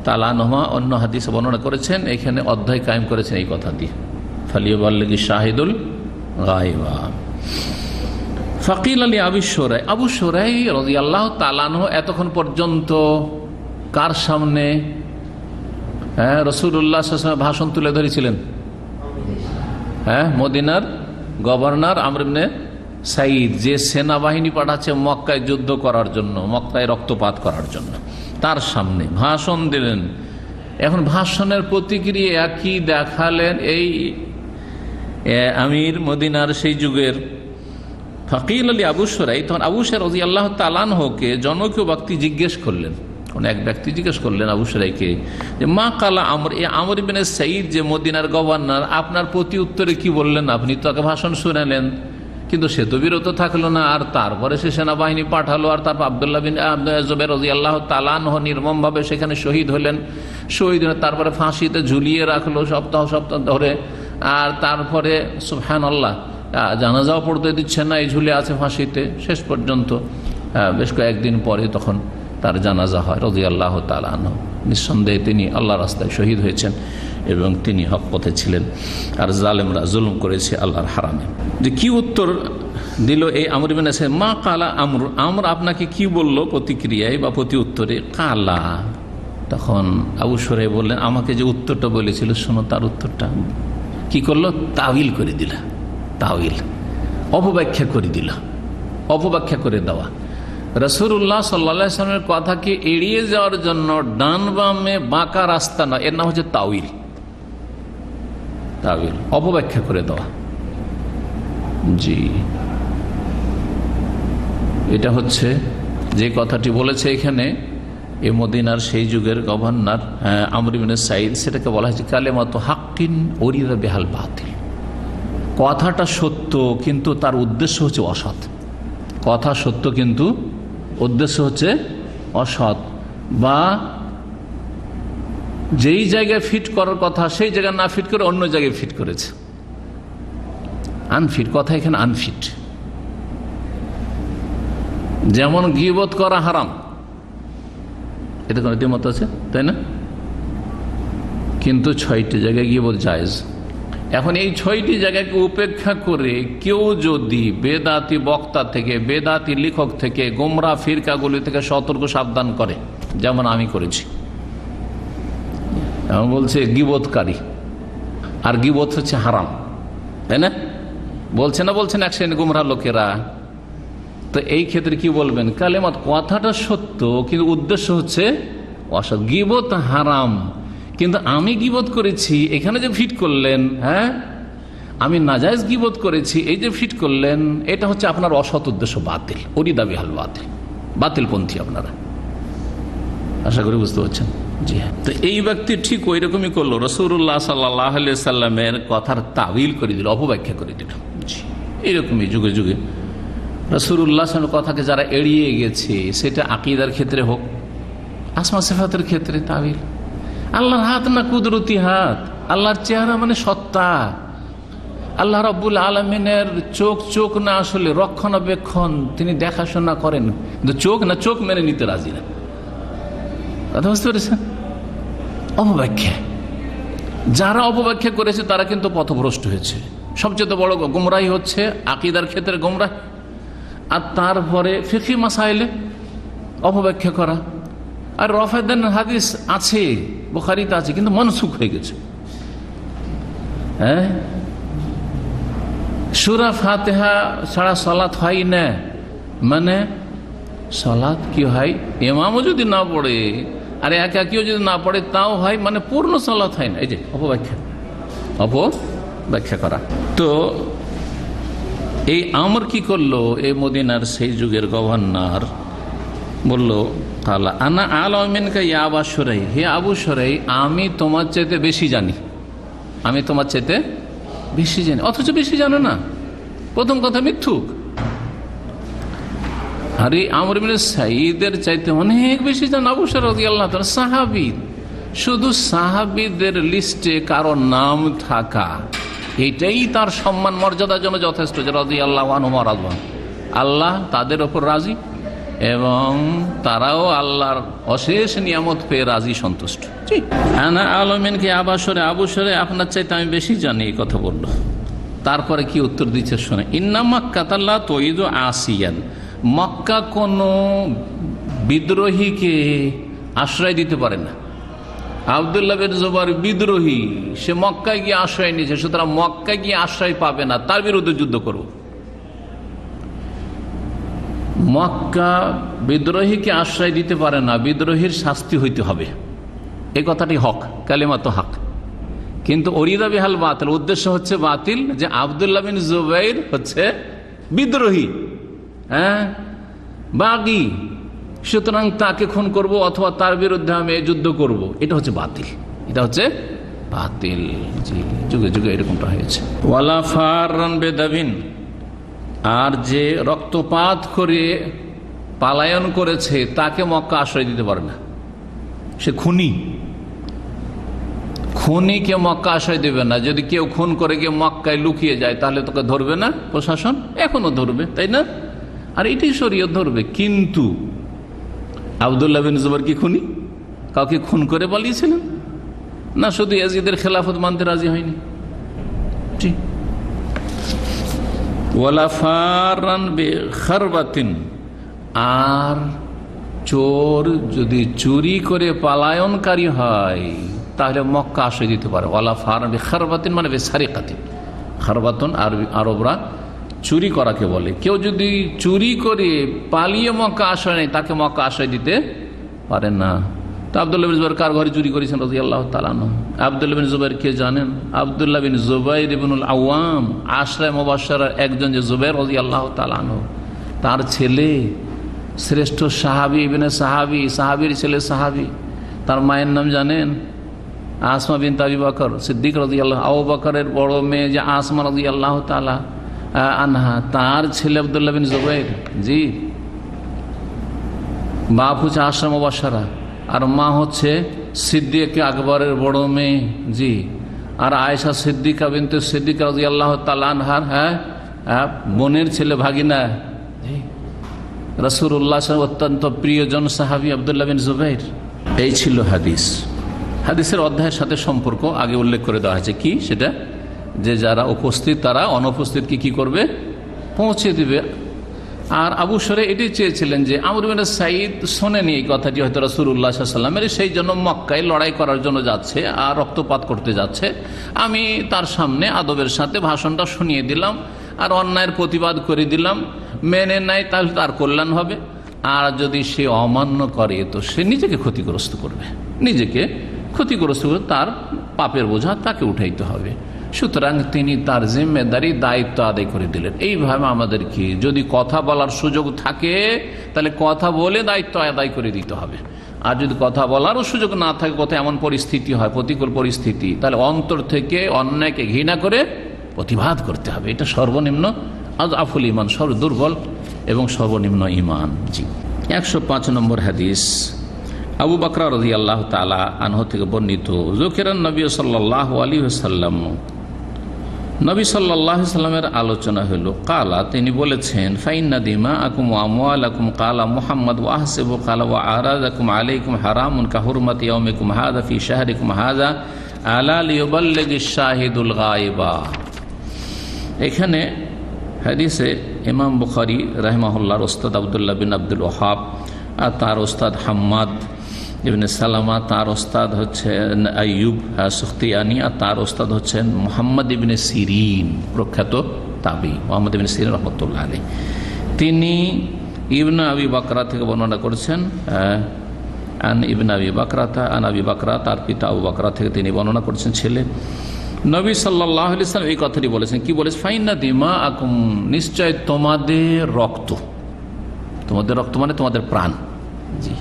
A: তাআলা আনহুমা অন্য হাদিসে বর্ণনা করেছেন, এখানে অধ্যায় কায়েম করেছেন এই কথা দিয়ে, ফালিয়ুবাল্লিগু শাহিদুল গায়েব। ফাকিল আলী আবু শুরাই রাদিয়াল্লাহু তাআলা আনহু এতক্ষণ পর্যন্ত কার সামনে রাসূলুল্লাহ সাল্লাল্লাহু আলাইহি ওয়াসাল্লাম ভাষণ তুলে ধরেছিলেন? মদিনার গভর্নর আমর ইবনে সাঈদ, যে সেনাবাহিনী পাঠাচ্ছে মক্কায় যুদ্ধ করার জন্য, মক্কায় রক্তপাত করার জন্য, তার সামনে ভাষণ দিলেন। এখন ভাষণের প্রতিক্রিয়া কি দেখালেন এই আমির মদিনার সেই যুগের? ফাকিল আলী আবু শুরাই, তখন আবু শুরাই রাদিয়াল্লাহু তাআলা আনহুকে জনৈক ব্যক্তি জিজ্ঞেস করলেন, কোন এক ব্যক্তি জিজ্ঞেস করলেন আবু শুরাইকে, যে মা কালা আমর ইবনে সাঈদ যে মদিনার গভর্নর, আপনার প্রতি উত্তরে কি বললেন? আপনি তো তাকে ভাষণ শুনালেন, কিন্তু সে তো বিরত থাকলো না, আর তারপরে সে সেনাবাহিনী পাঠালো, আর তারপর আব্দুল্লাহ বিন জুবাইর রাদিয়াল্লাহু তাআলা আনহু নির্মমভাবে সেখানে শহীদ হলেন। তারপরে ফাঁসিতে ঝুলিয়ে রাখলো সপ্তাহ ধরে, আর তারপরে সুবহানাল্লাহ জানাজাও পড়তে দিচ্ছে না, এই ঝুলে আছে ফাঁসিতে। শেষ পর্যন্ত বেশ কয়েকদিন পরে তখন তার জানাজা হয় রাদিয়াল্লাহু তাআলা আনহু। নিঃসন্দেহে তিনি আল্লাহ রাস্তায় শহীদ হয়েছেন এবং তিনি হক পথে ছিলেন, আর জালেমরা জুলুম করেছে আল্লাহর হারামে। যে কি উত্তর দিল এই আমর ইবনে সাঈদ? মা কালা আমর আপনাকে কি বলল প্রতিক্রিয়ায় বা প্রতি উত্তরে? কালা, তখন আবু শুরাই বললেন, আমাকে যে উত্তরটা বলেছিল শোনো, তার উত্তরটা কি করলো? তাউইল করে দিল, তাউইল, অপব্যাখ্যা করে দিল, অপব্যাখ্যা করে দেওয়া। রাসূলুল্লাহ সাল্লাল্লাহু আলাইহি ওয়াসাল্লামের কথাকে এড়িয়ে যাওয়ার জন্য ডান বামে বাঁকা রাস্তা না, এর নাম হচ্ছে তাউইল, তাউইল, অপব্যাখ্যা করে দেওয়া। জি, এটা হচ্ছে যে কথাটি বলেছে এখানে এ মদিনার সেই যুগের গভর্নর আমর ইবনে সাঈদ, সেটাকে বলা হয়েছে কালেমাতু হাক্কিন উরিদা বিহাল বাতিল। কথাটা সত্য কিন্তু তার উদ্দেশ্য হচ্ছে অসৎ। কথা সত্য কিন্তু উদ্দেশ্য হচ্ছে অসৎ, বা যেই জায়গায় ফিট করার কথা সেই জায়গায় না ফিট করে অন্য জায়গায় ফিট করেছে। আনফিট কথা, এখানে আনফিট। যেমন গীবত করা হারাম, এতে কোনো দ্বিমত আছে, তাই না? কিন্তু 6টি জায়গায় গীবত জায়েজ। এখন এই 6টি জায়গাকে উপেক্ষা করে কেউ যদি বেদাতি বক্তা থেকে, বেদাতি লেখক থেকে, গোমরা ফিরকাগুলি থেকে সতর্ক সাবধান করে, যেমন আমি করেছি, এমন বলছে গীবতকারী, আর গীবত হচ্ছে হারাম, তাই না? বলছে না, বলছেন এক শ্রেণী গোমরা লোকেরা। তো এই ক্ষেত্রে কি বলবেন? কালেমাত কথাটা সত্য কিন্তু উদ্দেশ্য হচ্ছে অসৎ। গীবত হারাম কিন্তু আমি গীবত করেছি, এখানে যে ফিট করলেন, আমি নাজায়েজ গীবত করেছি, এই যে ফিট করলেন, এটা হচ্ছে আপনার অসৎ উদ্দেশ্য, বাতিল, উরিদা বিহাল বাতিল, বাতিলপন্থী আপনারা। আশা করি বুঝতে পারছেন। জি হ্যাঁ, তো এই ব্যক্তি ঠিক ওই রকমই করলো, রাসূলুল্লাহ সাল্লাল্লাহু আলাইহি সাল্লামের কথার তাবিল করে দিল, অপব্যাখ্যা করে দিল। জি, এইরকমই যুগে যুগে রাসূলুল্লাহ সাল্লাল্লাহু কথাকে যারা এড়িয়ে গেছে, সেটা আকীদার ক্ষেত্রে হোক, আসমা সিফাতের ক্ষেত্রে তাবিল, আল্লাহর হাত না কুদরতি হাত, আল্লাহর চেহারা মানে সত্তা। আল্লাহ রাব্বুল আলামিনের চোখ না আসলে রক্ষণাবেক্ষণ, তিনি দেখাশোনা করেন, কিন্তু চোখ মেনে নিতে রাজি না। কথা বুঝতে পেরেছেন? অপব্যাখ্যা, যারা অপব্যাখ্যা করেছে তারা কিন্তু পথভ্রষ্ট হয়েছে। সবচেয়ে বড় গুমরাহি হচ্ছে আকীদার ক্ষেত্রে গুমরাহ, আর তারপরে ফিকহি মাসাইলে অপব্যাখ্যা করা। আর রফায়দান হাদিস আছে, বুখারীতে আছে, কিন্তু মনসুখ হয়ে গেছে। হ্যাঁ, সূরা ফাতিহা ছাড়া সালাত হয় না, মানে সালাত কি হয়, ইমামও যদি না পড়ে আর একাকিও যদি না পড়ে তাও হয়, মানে পূর্ণ সালাত হয় না। এই যে অপব্যাখ্যা করা। তো এই আমর কি করলো, এই মদিনার সেই যুগের গভর্নর বলল, কালা আনা আলামিনকা ইয়া আবা শুরাই, হে আবু শুরাই, আমি তোমার চাইতে বেশি জানি, আমি তোমার চাইতে বেশি জানি, অথচ বেশি জানো না। প্রথম কথা মিথ্যুক। আর এই আমর ইবনে সাঈদের চাইতে অনেক বেশি জান আবু শুরাই রাদিয়াল্লাহু তাআলা, সাহাবী। শুধু সাহাবীদের লিস্টে কারো নাম থাকা, এটাই তার সম্মান মর্যাদার জন্য যথেষ্ট, যে রাদিয়াল্লাহু আনহু ওয়া রাদওয়ান। আল্লাহ তাদের ওপর রাজি এবং তারাও আল্লাহর অশেষ নিয়ামত পেয়ে রাজি, সন্তুষ্ট। আনা আলামিনকে আবু শুরাই, আপনার চাইতে আমি বেশি জানি, এই কথা বলল। তারপরে কি উত্তর দিচ্ছে শুনে, ইন্না মাক্কাতাল্লাহ তুইদু আসিয়ান, মক্কা কোনো বিদ্রোহীকে আশ্রয় দিতে পারে না। আব্দুল্লাহ বিন জুবাইর বিদ্রোহী, সে মক্কায় গিয়ে আশ্রয় নিয়েছে, সুতরাং মক্কায় গিয়ে আশ্রয় পাবে না, তার বিরুদ্ধে যুদ্ধ করব। মক্কা বিদ্রোহীকে আশ্রয় দিতে পারে না, বিদ্রোহীর শাস্তি হইতে হবে, এই কথাটি হক, কালিমাত হক। কিন্তু অরিদা বিহাল বাতিল, উদ্দেশ্য হচ্ছে বাতিল, যে আব্দুল্লাহ বিন জুবাইর হচ্ছে বিদ্রোহী, হ্যাঁ, বাগী, সুতরাং তাকে খুন করব অথবা তার বিরুদ্ধে আমি যুদ্ধ করব, এটা হচ্ছে বাতিল, এটা হচ্ছে বাতিল। জি, যুগে যুগে এরকমটা হয়েছে। ওয়ালা ফাররান বেদাবিন, আর যে রক্তপাত করে পালায়ন করেছে তাকে মক্কা আশ্রয় দিতে পারে না, সে খুনিকে মক্কা আশ্রয় দেবে না। যদি কেউ খুন করে গিয়ে মক্কায় লুকিয়ে যায় তাহলে তোকে ধরবে না প্রশাসন? এখনো ধরবে, তাই না? আর এটাই শরীয়ত ধরবে। কিন্তু আব্দুল্লাহ বিন জুবাইর কি খুনি? কাউকে খুন করে পালিয়েছিলেন না, শুধু ইয়াজিদের খেলাফত মানতে রাজি হয়নি। ঠিক। ওয়ালা ফাররান বিখারবাতিন, আর চোর যদি চুরি করে পালায়নকারী হয় তাহলে মক্কা আশ্রয় দিতে পারে। ওয়ালা ফাররান বিখারবাতিন মানে বিসারিকাতিন, খারবাতুন আরবরা চুরি করাকে বলে। কেউ যদি চুরি করে পালিয়ে মক্কা আশ্রয় নেয় তাকে মক্কা আশ্রয় দিতে পারে না। তো আব্দুল্লাহ বিন জুবাইর কার ঘরে চুরি করেছেন রাদিয়াল্লাহু তাআলা আনহু? আব্দুল্লাহ বিন জুবাইর কে জানেন? আব্দুল্লাহ বিন জুবাইর ইবনুল আওয়াম, আশরায়ে মুবাশশারার একজন, যে জুবাইর রাদিয়াল্লাহু তাআলা আনহু, তার ছেলে শ্রেষ্ঠ সাহাবী, ইবনে সাহাবী, সাহাবীর ছেলে সাহাবী। তার মায়ের নাম জানেন? আসমা বিনতে আবি বকর সিদ্দিক রাদিয়াল্লাহু, আবু বকরের বড় মেয়ে যে আসমা রাদিয়াল্লাহু তাআলা আনহা, তার ছেলে আব্দুল্লাহ বিন জুবাইর। জি, বাপ হচ্ছে আশরায়ে মুবাশশারা, আর মা হচ্ছে সিদ্দিক আকবরের বড় মেয়ে। জি, আর আয়েশা সিদ্দিকা বিনতে সিদ্দিক রাদিয়াল্লাহু তাআলা আনহার বোনের ছেলে, ভাগিনা। রাসূলুল্লাহ অত্যন্ত প্রিয়জন সাহাবী আব্দুল্লাহ বিন জুবাইর। এই ছিল হাদিস। হাদিসের অধ্যায়ের সাথে সম্পর্ক আগে উল্লেখ করে দেওয়া হয়েছে। কি সেটা? যে যারা উপস্থিত তারা অনুপস্থিতকে কি করবে? পৌঁছে দিবে। আর আবু শুরাই এটি চেয়েছিলেন যে আমর ইবনে সাঈদ শোনেনি এই কথাটি হয়তো রাসূলুল্লাহ সাল্লাল্লাহু আলাইহি ওয়াসাল্লামের, সেই জন্য মক্কায় লড়াই করার জন্য যাচ্ছে আর রক্তপাত করতে যাচ্ছে। আমি তার সামনে আদবের সাথে ভাষণটা শুনিয়ে দিলাম আর অন্যায়ের প্রতিবাদ করে দিলাম। মেনে নেয় তাহলে তার কল্যাণ হবে, আর যদি সে অমান্য করে তো সে নিজেকে ক্ষতিগ্রস্ত করবে, নিজেকে ক্ষতিগ্রস্ত করে তার পাপের বোঝা তাকে উঠাইতে হবে। সুতরাং তিনি তার জিম্মেদারি, দায়িত্ব আদায় করে দিলেন। এইভাবে আমাদেরকে যদি কথা বলার সুযোগ থাকে তাহলে কথা বলে দায়িত্ব আদায় করে দিতে হবে। আর যদি কথা বলারও সুযোগ না থাকে, কথা এমন পরিস্থিতি হয়, প্রতিকূল পরিস্থিতি, তাহলে অন্তর থেকে অন্যায়কে ঘৃণা করে প্রতিবাদ করতে হবে। এটা সর্বনিম্ন আফুল ইমান, সর্বদুর্বল এবং সর্বনিম্ন ইমান। জি, 105 নম্বর হাদিস। আবু বকর রাদিয়াল্লাহু তাআলা আনহু থেকে বর্ণিত, যুকিরান নবী সাল্লাল্লাহু আলাইহি ওয়াসাল্লাম, নবী সাল্লাল্লাহু আলাইহি ওয়াসাল্লামের আলোচনা হলো। কালা, তিনি বলেছেন, ফাইন্না দিমাআকুম ওয়া আমওয়ালাকুম, কালা মুহাম্মদ, ওয়া আহসিবু, কালা ওয়া আরাদাকুম আলাইকুম হারামুন কাহুরমাতি ইয়াউমিকুম হাযা ফি শাহরিকুম হাযা আলা লিয়ুবাল্লিগিশ শাহিদুল গায়বা। এখানে হাদিসে ইমাম বুখারী রাহিমাহুল্লাহর ওস্তাদ আব্দুল্লাহ বিন আব্দুল ওয়াহাব, আর তার ওস্তাদ হাম্মাদ ইবনে সালামা, তার ওস্তাদ হচ্ছেন আইয়ুব সুখতিয়ানি, আর তার ওস্তাদ হচ্ছেন মুহাম্মদ ইবনে সিরিন, প্রখ্যাত তাবি মুহাম্মদ ইবনে সিরিন রাহমাতুল্লাহ আলাইহি। তিনি ইবনে আবি বাকরা থেকে বর্ণনা করেছেন, আন ইবনে আবি বাকরাতা আন আবি বাকরা, তার পিতা আবু বাকরা থেকে তিনি বর্ণনা করেছেন ছেলে। নবী সাল্লাল্লাহু আলাইহি ওয়াসাল্লাম এই কথাটি বলেছেন। কি বলেছেন? ফাইন্না দিমাআকুম, নিশ্চয় তোমাদের রক্ত, তোমাদের রক্ত মানে তোমাদের প্রাণ, জি,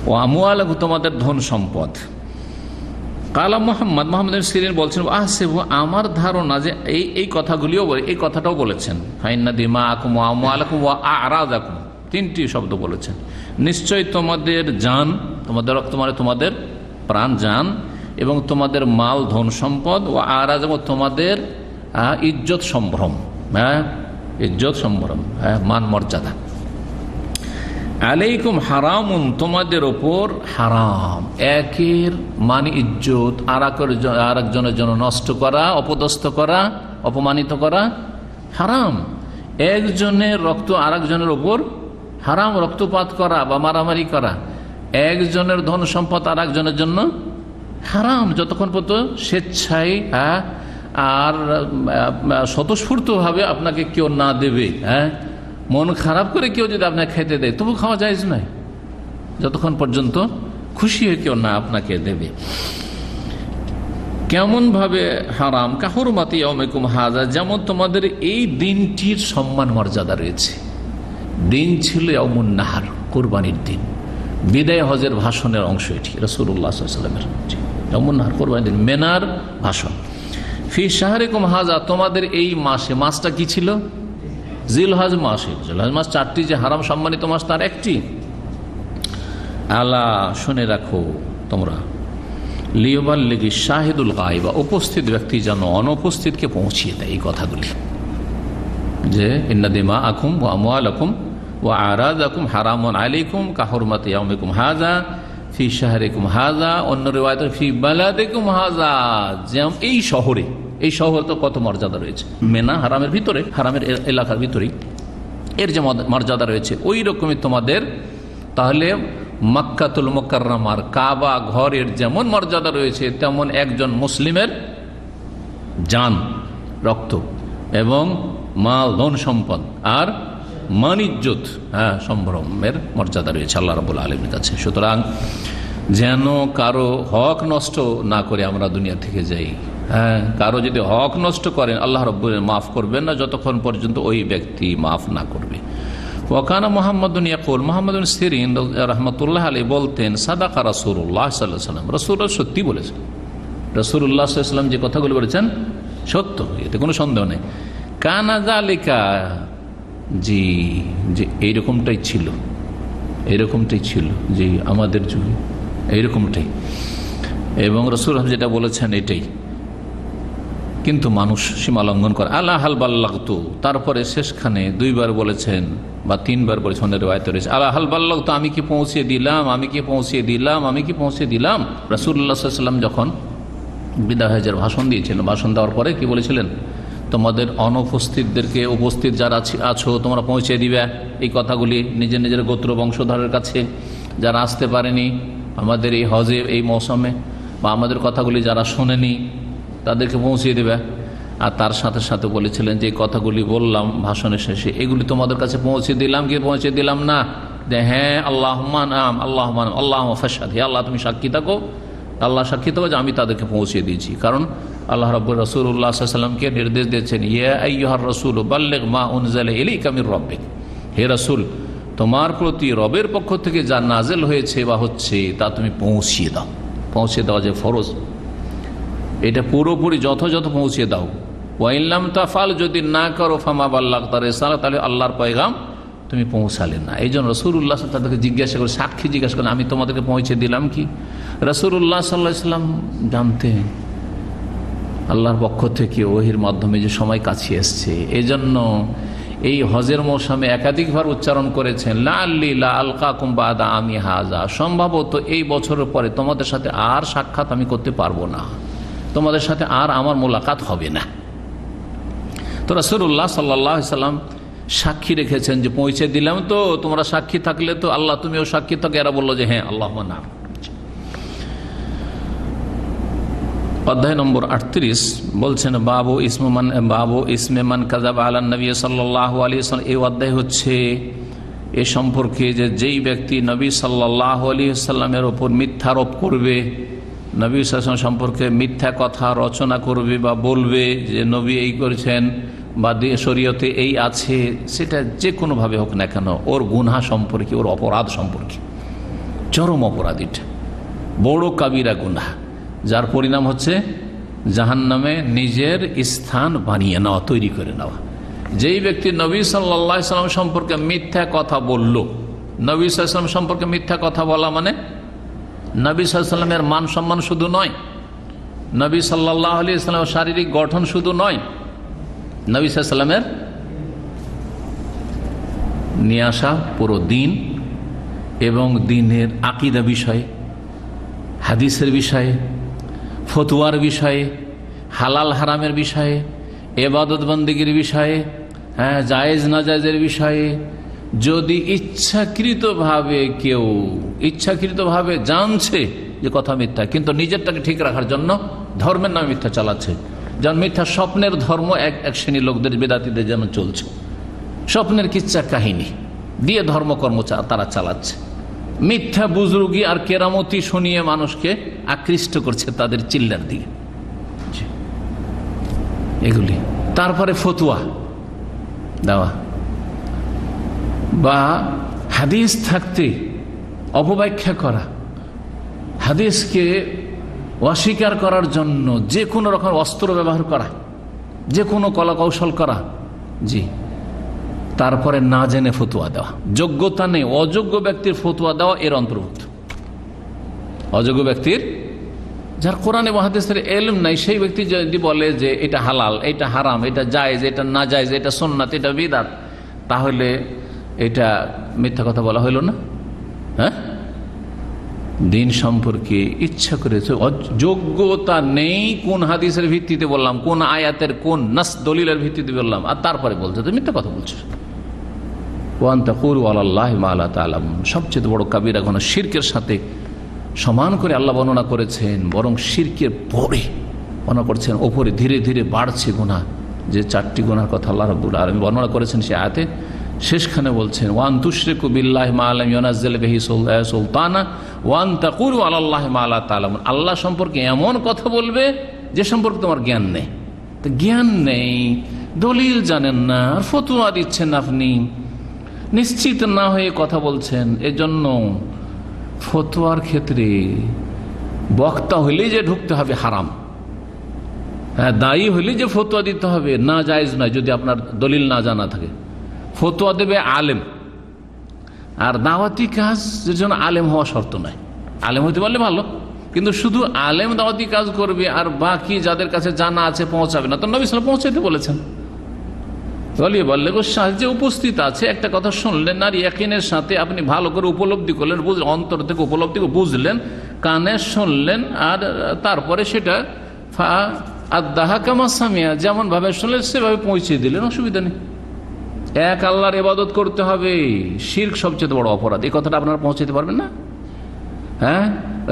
A: ও আমওয়ালাকুম, তোমাদের ধন সম্পদ। কালা মুহাম্মদ, মুহাম্মদ ইবনে সিরিন বলছেন, আহসিবু, আমার ধারণা যে এই কথাগুলিও এই কথাটাও বলেছেন। ফাইন্না দিমাআকুম ওয়া আমওয়ালাকুম ওয়া আরাদাকুম, তিনটি শব্দ বলেছেন। নিশ্চয় তোমাদের জান, তোমাদের রক্ত মানে তোমাদের প্রাণ, জান, এবং তোমাদের মাল ধন সম্পদ, ও আরাজ, এবং তোমাদের ইজ্জত সম্ভ্রম, ইজ্জত সম্ভ্রম, মান মর্যাদা। আলাইকুম হারামুন, তোমাদের ওপর হারাম, একের মান ইজ্জত আর একজনের জন্য নষ্ট করা, অপদস্থ করা, অপমানিত করা হারাম। একজনের রক্ত আর একজনের ওপর হারাম, রক্তপাত করা বা মারামারি করা। একজনের ধন সম্পদ আর একজনের জন্য হারাম, যতক্ষণ পর্যন্ত স্বেচ্ছায় আর স্বতঃস্ফূর্তভাবে আপনাকে কেউ না দেবে, মন খারাপ করে কেউ যদি আপনাকে খেতে দেয় তবু খাওয়া জায়েজ নয়, যতক্ষণ পর্যন্ত খুশি হয়ে কেউ না আপনাকে দেবে। কেমন ভাবে হারাম? কাহুরমাতি ইয়াউমিকুম হাযা, যেমন তোমাদের এই দিনটির সম্মান মর্যাদা রয়েছে। দিন ছিল ইয়াউমুন নাহার, কুরবানির দিন, বিদায় হজের ভাষণের অংশ এটি রাসূলুল্লাহ সাল্লাল্লাহু আলাইহি ওয়াসাল্লামের ইয়াউমুন নাহার, কুরবানির দিন, মেনার ভাষণ। ফি শাহরিকুম হাযা, তোমাদের এই মাসে, মাসটা কি ছিল? জিলহজ মাসে। জিলহজ মাস 4টি যে হারাম সম্মানিত মাস তার একটি। আলা, শুনে রাখো তোমরা, লিয়ুবাল্লিগিশ শাহিদুল গায়বা, উপস্থিত ব্যক্তি যেন অনুপস্থিতকে পৌঁছিয়ে দেয় এই কথাগুলি, যে ইন্না দিমাআকুম ওয়া আমওয়ালাকুম ওয়া আরাদাকুম হারামুন আলাইকুম কাহুরমাতি ইয়াউমিকুম হাযা ফি শাহরিকুম হাযা, অন্য রিওয়ায়াতে ফি বালাদিকুম হাযা, যেমন এই শহরে, এই শহর তো কত মর্যাদা রয়েছে, মেনা হারামের ভিতরে, হারামের এলাকার ভিতরেই এর যে মর্যাদা রয়েছে ওই রকমই তোমাদের তাহলে মক্কাতুল মুকাররমার কাবা ঘরের যেমন মর্যাদা রয়েছে তেমন একজন মুসলিমের জান, রক্ত এবং মাল ধন সম্পদ আর মান ইজ্জত, সম্ভ্রমের মর্যাদা রয়েছে আল্লাহ রাব্বুল আলামিনের কাছে। সুতরাং যেন কারো হক নষ্ট না করে আমরা দুনিয়া থেকে যাই। কারো যদি হক নষ্ট করেন আল্লাহ রাব্বুল মাফ করবেন না যতক্ষণ পর্যন্ত ওই ব্যক্তি মাফ না করবে। ওয়াকানা মুহাম্মাদুন ইয়াকুল, মুহাম্মদ ইবনে সিরিন রাহমাতুল্লাহ আলাইহি বলতেন, সাদাকা রাসূলুল্লাহ সাল্লাল্লাহু আলাইহি ওয়াসাল্লাম, রাসূলুল্লাহ সত্যি বলেছেন। রাসূলুল্লাহ সাল্লাল্লাহু আলাইহি ওয়াসাল্লাম যে কথাগুলো বলেছেন সত্য, এতে কোনো সন্দেহ নেই। কানা যালিকা, জি, যে এইরকমটাই ছিল, এইরকমটাই ছিল, যে আমাদের যুগে এইরকমটাই, এবং রাসূল যেটা বলেছেন এটাই, কিন্তু মানুষ সীমা লঙ্ঘন করে। আলা হাল বাল্লাগতু, তারপরে শেষখানে 2বার বলেছেন বা 3বার বলেছেন, রিওয়ায়াতে রয়েছে আলা হাল বাল্লাগতু, আমি কি পৌঁছে দিলাম, আমি কি পৌঁছে দিলাম, আমি কি পৌঁছে দিলাম। রাসূলুল্লাহ সাল্লাল্লাহু আলাইহি ওয়াসাল্লাম যখন বিদায় হজের ভাষণ দিয়েছিলেন, ভাষণ দেওয়ার পরে কি বলেছিলেন? তোমাদের অনুপস্থিতদেরকে উপস্থিত যারা আছো তোমরা পৌঁছে দিবে এই কথাগুলি নিজের নিজের গোত্র বংশধরের কাছে, যারা আসতে পারেনি আমাদের এই হজে এই মৌসুমে, বা আমাদের কথাগুলি যারা শোনেনি তাদেরকে পৌঁছিয়ে দেবে। আর তার সাথে সাথে বলেছিলেন যে কথাগুলি বললাম ভাষণের শেষে, এগুলি তোমাদের কাছে পৌঁছে দিলাম কি পৌঁছে দিলাম না? হ্যাঁ, আল্লাহুম্মা নাম, আল্লাহুম্মা নাম, আল্লাহুম্মা ফাশহাদ, হে আল্লাহ তুমি সাক্ষী থাকো, আল্লাহ সাক্ষী থাকো যে আমি তাদেরকে পৌঁছে দিয়েছি। কারণ আল্লাহ রাব্বুল রাসূলুল্লাহ সাল্লাল্লাহু আলাইহি ওয়াসাল্লামকে নির্দেশ দিয়েছেন, ইয়া আইয়ুহার রাসূল বাল্লিগ মা উনজিলা ইলাইকা মির রাব্বিক, হে রাসূল তোমার প্রতি রবের পক্ষ থেকে যা নাজেল হয়েছে বা হচ্ছে তা তুমি পৌঁছিয়ে দাও। পৌঁছে দেওয়া যে ফরজ, এটা পুরোপুরি যথাযথ পৌঁছে দাও। ওয়া ইল্লাম তাফআল, যদি না করো ফামা বাল্লাগতা রিসালাত, তাহলে আল্লাহর পয়গাম তুমি পৌঁছালে না। এই জন্য রাসূলুল্লাহ তাদেরকে জিজ্ঞাসা করে, সাক্ষী জিজ্ঞাসা করেন, আমি তোমাদেরকে পৌঁছে দিলাম কি? রাসূলুল্লাহ সাল্লাল্লাহু আলাইহি ওয়াসাল্লাম জানতেন আল্লাহর পক্ষ থেকে ওহির মাধ্যমে যে সময় কাছে এসছে। এই জন্য এই হজের মৌসুমে একাধিকবার উচ্চারণ করেছেন, লাআল্লি লা আলকাকুম বাদা আমি হাজা, সম্ভবত এই বছরের পরে তোমাদের সাথে আর সাক্ষাৎ আমি করতে পারবো না, তোমাদের সাথে আর আমার মোলাকাত হবে না। তো রাসূলুল্লাহ সাল্লাল্লাহু আলাইহি ওয়াসাল্লাম সাক্ষী রেখেছেন যে পৌঁছে দিলাম, তো তোমরা সাক্ষী থাকলে তো আল্লাহ তুমিও সাক্ষী থাকো। এরা বললো যে হ্যাঁ আল্লাহুম্মা নাম। অধ্যায় নম্বর 38 বলছেন বাবু ইসমে মান কাযাবা আলা নবী সাল্লাল্লাহু আলাইহি ওয়াসাল্লাম। এই অধ্যায় হচ্ছে এ সম্পর্কে যে যেই ব্যক্তি নবী সাল্লাল্লাহু আলাইহি ওয়াসাল্লামের ওপর মিথ্যারোপ করবে, নবী সাল্লাল্লাহু আলাইহি ওয়াসাল্লাম সম্পর্কে মিথ্যা কথা রচনা করবে বা বলবে যে নবী এই করেছেন বা শরীয়তে এই আছে, সেটা যে কোনোভাবে হোক না কেন, ওর গুনাহ সম্পর্কে, ওর অপরাধ সম্পর্কে চরম অপরাধ, এটা বড় কাবিরা গুনাহ, যার পরিণাম হচ্ছে জাহান্নামে নিজের স্থান বানিয়ে নেওয়া, তৈরি করে নেওয়া। যেই ব্যক্তি নবী সাল্লাল্লাহু আলাইহি ওয়াসাল্লাম সম্পর্কে মিথ্যা কথা বলল, নবী সাল্লাল্লাহু আলাইহি ওয়াসাল্লাম সম্পর্কে মিথ্যা কথা বলা মানে নবী সাল্লাল্লাহু আলাইহি ওয়াসাল্লামের মান সম্মান শুধু নয়, নবী সাল্লাল্লাহু আলাইহি ওয়াসাল্লামের শারীরিক গঠন শুধু নয়, নবী সাল্লাল্লাহু আলাইহি ওয়াসাল্লামের নিয়ে আসা পুরো দিন এবং দিনের আকীদা বিষয়ে, হাদিসের বিষয়ে, ফতোয়ার বিষয়ে, হালাল হারামের বিষয়ে, ইবাদত বন্দেগীর বিষয়ে, জায়েজ নাজায়েজের বিষয়ে যদি ইচ্ছাকৃতভাবে জানছে যে কথা মিথ্যা, কিন্তু নিজেরটাকে ঠিক রাখার জন্য ধর্মের নামে মিথ্যা চালাচ্ছে, যেমন মিথ্যা স্বপ্নের ধর্ম এক শ্রেণীর লোকদের, বেদাতীদের যেন চলছে, স্বপ্নের কিচ্ছা কাহিনী দিয়ে ধর্মকর্ম তারা চালাচ্ছে, মিথ্যা বুজরুগি আর কেরামতি শুনিয়ে মানুষকে আকৃষ্ট করছে তাদের চিল্লার দিকে, এগুলি। তারপরে ফতুয়া দেওয়া বা হাদিস থাকতে অপব্যাখ্যা করা, হাদিসকে অস্বীকার করার জন্য যে কোনো রকম অস্ত্র ব্যবহার করা, যে কোনো কলা কৌশল করা, জি। তারপরে না জেনে ফতুয়া দেওয়া, যোগ্যতা নেই অযোগ্য ব্যক্তির ফতুয়া দেওয়া এর অন্তর্ভুক্ত। অযোগ্য ব্যক্তির, যার কোরআন এবং হাদিসের ইলম নাই, সেই ব্যক্তি যদি বলে যে এটা হালাল, এটা হারাম, এটা জায়েজ, এটা না জায়েজ, এটা সুন্নাত, এটা বিদআত, তাহলে এটা মিথ্যা কথা বলা হইল না? হ্যাঁ, দিন সম্পর্কে ইচ্ছা করেছে, যোগ্যতা নেই কোন হাদিসের ভিত্তিতে বললাম, কোন আয়াতের কোন নাস দলিলের ভিত্তিতে বললাম, আর তারপরে বলছে তো মিথ্যা কথা বলছে। ওয়ান তাকুলু আলাল্লাহি মা লা তা'লামুন, সবচেয়ে বড় কাবিরা গুনাহ, শিরকের সাথে সমান করে আল্লাহ বর্ণনা করেছেন, বরং শিরকের পরে বর্ণনা করছেন, ওপরে ধীরে ধীরে বাড়ছে গুনাহ। যে 4টি গুনাহর কথা আল্লাহ রাব্বুল আলামিন বর্ণনা করেছেন সে আয়াতে শেষখানে বলছেন, ওয়ান তুশরিকু বিল্লাহি মা লাম ইউনাজ্জিল বিহি সুলতানা ওয়ান তাকুলু আলাল্লাহি মা লা তা'লামুন, আল্লাহ সম্পর্কে এমন কথা বলবে যে সম্পর্কে তোমার জ্ঞান নেই। তো জ্ঞান নেই, দলিল জানেন না, আর ফতোয়া দিচ্ছেন, আপনি নিশ্চিত না হয়ে কথা বলছেন। এজন্য ফতোয়ার ক্ষেত্রে বক্তা হইলেই যে ঢুকতে হবে হারাম, হ্যাঁ, দায়ী হইলেই যে ফতোয়া দিতে হবে না, জায়েজ নয় যদি আপনার দলিল না জানা থাকে। ফতোয়া দেবে আলেম, আর দাওয়াতি কাজের জন্য আলেম হওয়া শর্ত নয়। আলেম হইতে পারলে ভালো, কিন্তু শুধু আলেম দাওয়াতি কাজ করবে আর বাকি যাদের কাছে জানা আছে পৌঁছাবে না। তো নবী সাল্লাল্লাহু আলাইহি ওয়াসাল্লাম পৌঁছাইতে বলেছেন, যে উপস্থিত আছে একটা কথা শুনলেন আর ইয়াকিনের সাথে আপনি ভালো করে উপলব্ধি করলেন, বুঝলেন, অন্তর থেকে উপলব্ধি করে বুঝলেন, কানে শুনলেন, আর তারপরে সেটা আদাহা কামা সামিয়া, যেমন ভাবে শুনলেন সেভাবে পৌঁছে দিলেন, অসুবিধা নেই। এক আল্লাহর ইবাদত করতে হবে, শিরক সবচেয়ে বড় অপরাধ, এই কথাটা আপনারা পৌঁছাতে পারবেন না? হ্যাঁ,